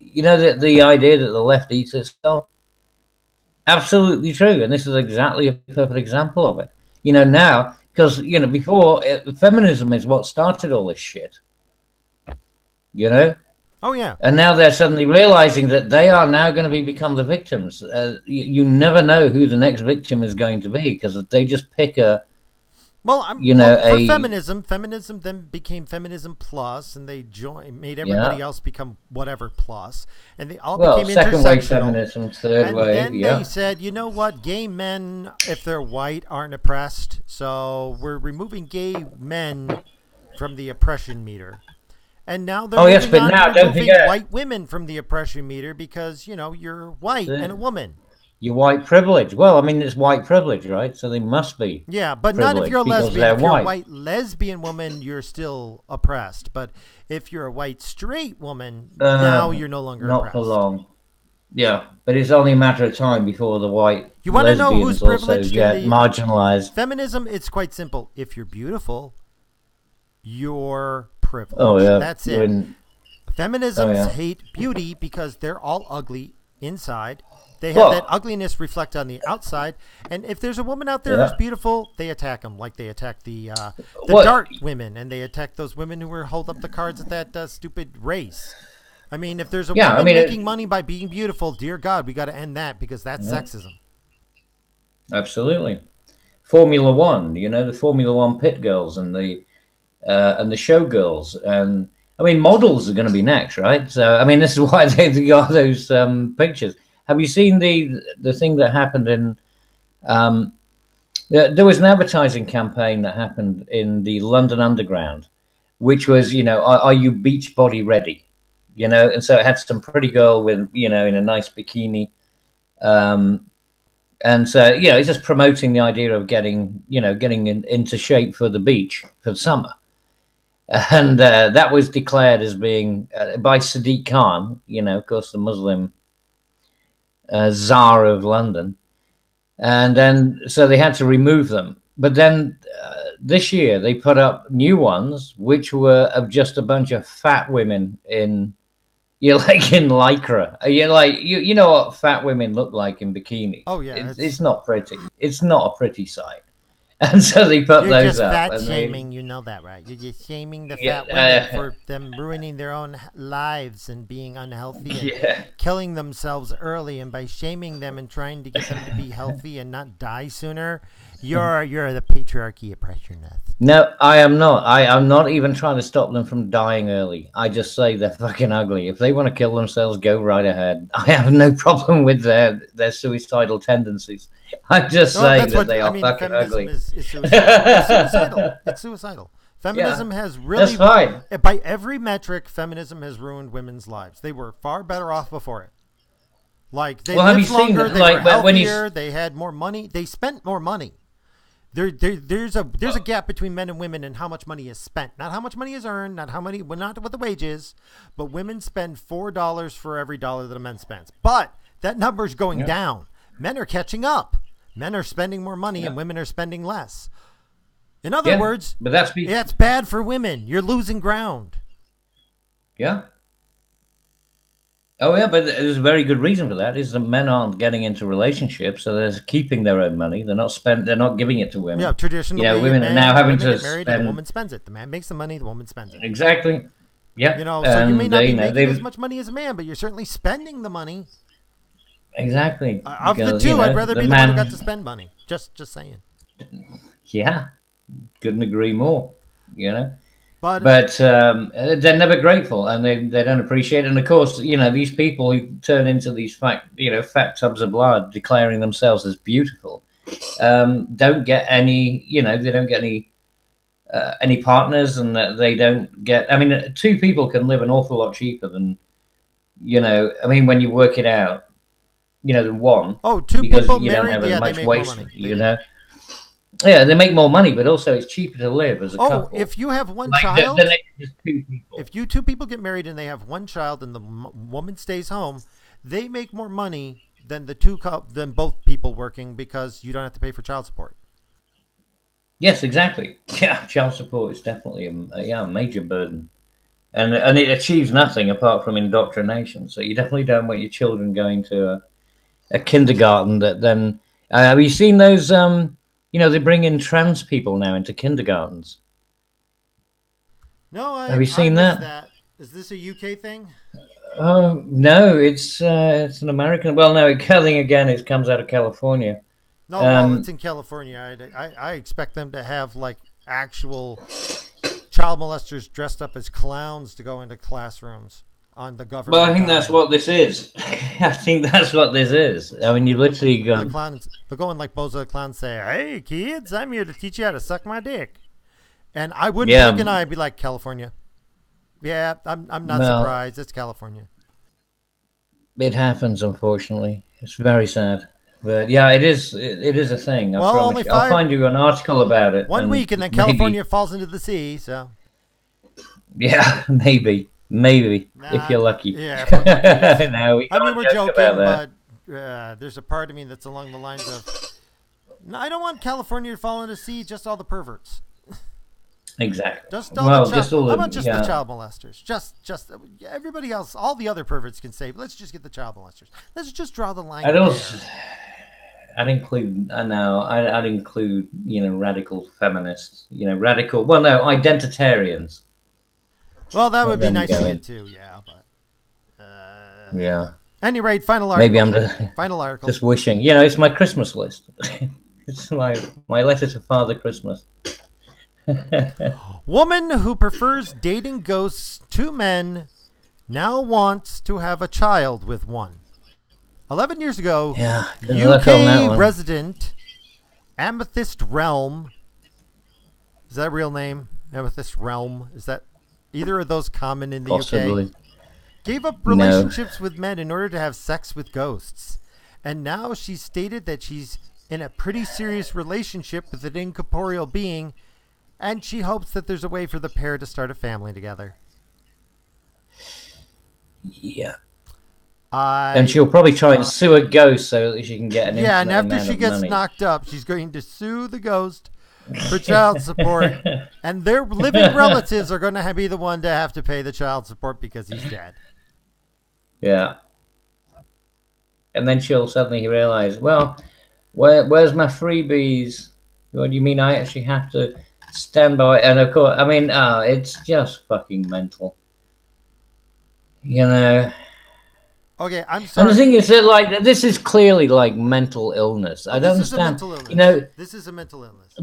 the idea that the left eats itself. Absolutely true. And this is exactly a perfect example of it. Now, because, before, feminism is what started all this shit. Oh, yeah. And now they're suddenly realizing that they are now going to become the victims. You never know who the next victim is going to be because they just pick a. Well, for feminism then became feminism plus, and they made everybody else become whatever plus, and they all became second wave intersectional. Feminism, third wave. And then they said, you know what, gay men, if they're white, aren't oppressed, so we're removing gay men from the oppression meter. And now they're removing white women from the oppression meter because you're white and a woman. You're white privilege. Well, I mean, it's white privilege, right? So they must be. Yeah, but not if you're a lesbian. If you're a white lesbian woman, you're still oppressed. But if you're a white straight woman, now you're no longer oppressed. Not for long. Yeah, but it's only a matter of time before the white you want to know who's privileged get marginalized. Feminism, it's quite simple. If you're beautiful, you're privileged. Oh, yeah. That's it. Feminisms hate beauty because they're all ugly inside. They have that ugliness reflect on the outside, and if there's a woman out there who's beautiful, they attack them, like they attack the dark women, and they attack those women who hold up the cards at that stupid race. I mean, if there's a woman making money by being beautiful, dear God, we got to end that because that's sexism. Absolutely. Formula One, the Formula One pit girls and the showgirls, and I mean, models are going to be next, right? So, I mean, this is why they got those pictures. Have you seen the thing that happened in? There was an advertising campaign that happened in the London Underground, which was, are you beach body ready? And so it had some pretty girl with, in a nice bikini, and so it's just promoting the idea of getting into shape for the beach for the summer, and that was declared as being by Sadiq Khan, of course, the Muslim. Tsar of London, and then so they had to remove them. But then this year they put up new ones, which were of just a bunch of fat women in lycra. You know what fat women look like in bikinis. Oh yeah, it's not pretty. It's not a pretty sight. And so they put those up. You're just fat shaming, you know that, right? You're just shaming the fat women for them ruining their own lives and being unhealthy and killing themselves early. And by shaming them and trying to get them to be healthy and not die sooner, you're the patriarchy oppressionist. No, I am not. I'm not even trying to stop them from dying early. I just say they're fucking ugly. If they want to kill themselves, go right ahead. I have no problem with their suicidal tendencies. I'm just saying that they are fucking ugly. It's suicidal. It's suicidal. Feminism has really, by every metric, feminism has ruined women's lives. They were far better off before it. Like, they lived longer, they were healthier, they had more money, they spent more money. there's a gap between men and women and how much money is spent, not how much money is earned, not what the wage is, but women spend $4 for every dollar that a man spends. But that number is going down. Men are catching up. Men are spending more money and women are spending less. In other words, but that's bad for women. You're losing ground. Yeah. Oh yeah, but there's a very good reason for that. Is that men aren't getting into relationships, so they're keeping their own money. They're not giving it to women. Yeah, traditionally, women are now having to get married and the woman spends it. The man makes the money, the woman spends it. Exactly. Yeah. So you may not be making as much money as a man, but you're certainly spending the money. Exactly. Of the two, I'd rather be the one who got to spend money. Just saying. Yeah, couldn't agree more. But they're never grateful, and they don't appreciate it. And of course, these people who turn into these fat tubs of lard, declaring themselves as beautiful, don't get any. They don't get any partners, and they don't get. I mean, two people can live an awful lot cheaper than. When you work it out, than one. Oh, two because people you married, don't have as much they make waste. more money. Yeah, they make more money, but also it's cheaper to live as a couple. Oh, if you have one child, if you two people get married and they have one child and the woman stays home, they make more money than than both people working because you don't have to pay for child support. Yes, exactly. Yeah, child support is definitely a major burden, and it achieves nothing apart from indoctrination. So you definitely don't want your children going to a kindergarten that then. Have you seen those? They bring in trans people now into kindergartens. No, have you seen that? Is this a UK thing? No, it's an American. Well, no, it comes out of California. No, it's in California. I expect them to have like actual child molesters dressed up as clowns to go into classrooms on the government. Well, I think that's what this is. I think that's what this is. I mean, you literally go. They're going like Bozo the Clown, say, "Hey kids, I'm here to teach you how to suck my dick," and I wouldn't blink an eye. I'd be like, "California." Yeah, I'm not surprised. It's California. It happens, unfortunately. It's very sad. But yeah, it is a thing. I promise you. I'll find you an article about it. One week, and then California falls into the sea. So. Yeah, maybe, if you're lucky. Yeah. No, we're joking, but there's a part of me that's along the lines of, no, I don't want California to fall into the sea. Just all the perverts. Exactly. Just all the child molesters. Just everybody else. All the other perverts can say, let's just get the child molesters. Let's just draw the line. I'd include radical feminists. Identitarians. Well, that would be nice to get too. Yeah, but yeah. Any rate, final article. Maybe I'm final article. Just wishing. It's my Christmas list. It's my letter to Father Christmas. Woman who prefers dating ghosts to men now wants to have a child with one. 11 years ago, UK resident Amethyst Realm. Is that a real name? Amethyst Realm. Is that either of those common in the UK? Gave up relationships with men in order to have sex with ghosts. And now she's stated that she's in a pretty serious relationship with an incorporeal being, and she hopes that there's a way for the pair to start a family together. Yeah. And she'll probably try and sue a ghost so that she can get an and after she gets knocked up, she's going to sue the ghost for child support, and their living relatives are going to be the one to have to pay the child support because he's dead. Yeah. And then she'll suddenly realize, well, where's my freebies? What do you mean I actually have to stand by? And of course, it's just fucking mental. Okay, I'm sorry. And the thing is that, this is clearly mental illness. I don't understand. This is a mental illness.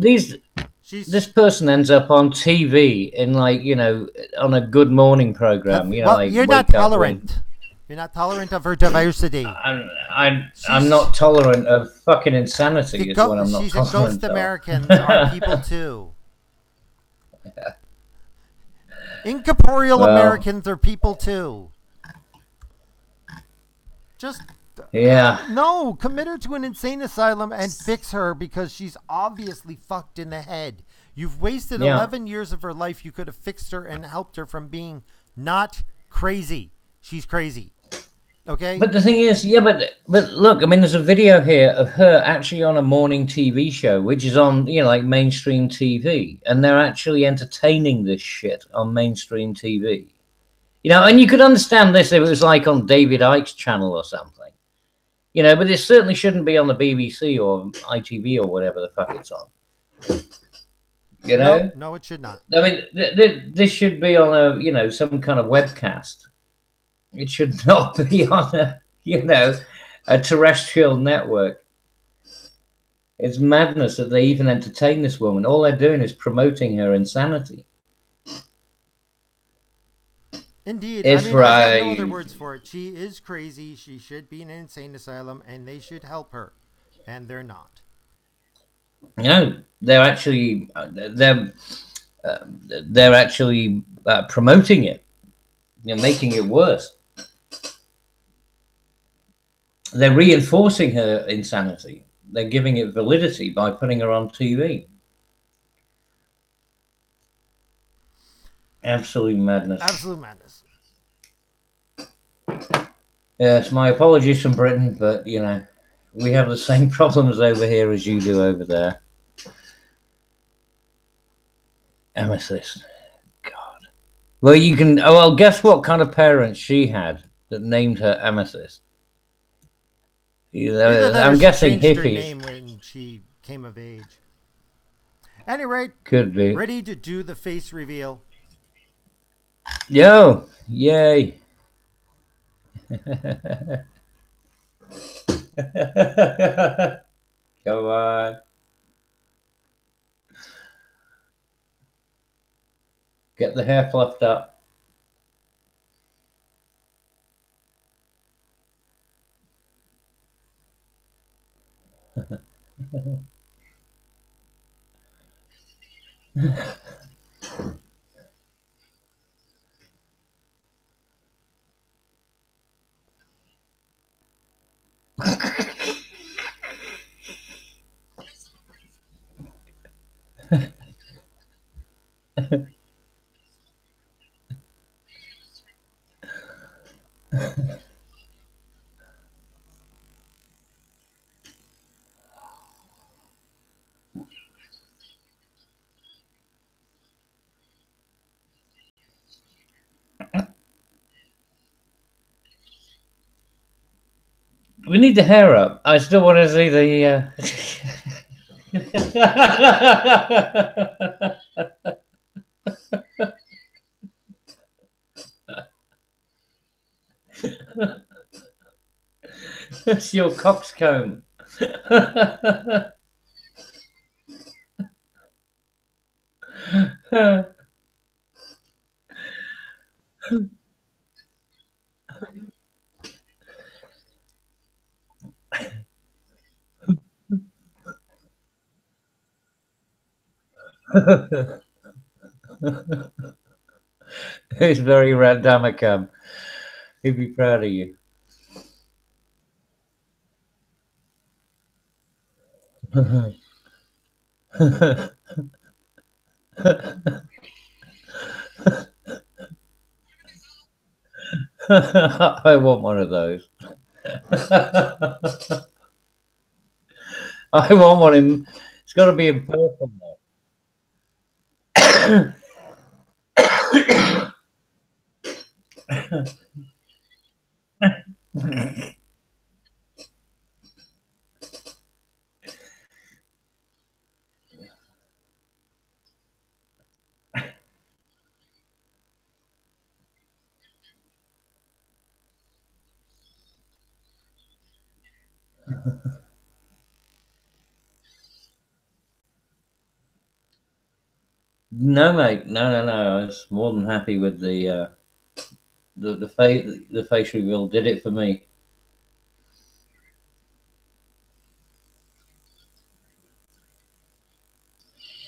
This person ends up on TV in on a Good Morning program. You're not tolerant. You're not tolerant of her diversity. I'm not tolerant of fucking insanity. Is what I'm not she's tolerant a ghost. of. Americans are people too. Yeah. Incorporeal Americans are people too. Just Yeah. No, commit her to an insane asylum and fix her because she's obviously fucked in the head. You've wasted Yeah. 11 years of her life. You could have fixed her and helped her from being not crazy. She's crazy. Okay? But the thing is, yeah, but look, I mean, there's a video here of her actually on a morning TV show, which is on, like mainstream TV, and they're actually entertaining this shit on mainstream TV. And you could understand this if it was like on David Icke's channel or something, but it certainly shouldn't be on the BBC or ITV or whatever the fuck it's on. No, it should not. I mean, this should be on some kind of webcast. It should not be on a terrestrial network. It's madness that they even entertain this woman. All they're doing is promoting her insanity. Indeed. It's I mean, right. I have no other words for it. She is crazy. She should be in an insane asylum, and they should help her. And they're not. No, they're actually promoting it. Making it worse. They're reinforcing her insanity. They're giving it validity by putting her on TV. Absolute madness. Absolute madness. Yes, my apologies from Britain, but we have the same problems over here as you do over there. Amethyst. God. Well, you can. Oh, well, guess what kind of parents she had that named her Amethyst? I'm guessing hippies. Her name when she came of age. Any rate, could be. Ready to do the face reveal? Yo, yay! Come on. Get the hair fluffed up. We need the hair up. I still want to see the. It's your coxcomb. It's very randomicum. He'd be proud of you. I want one of those. I want one in. It's got to be in purple though. No, mate. No. I was more than happy with the face reveal. Did it for me.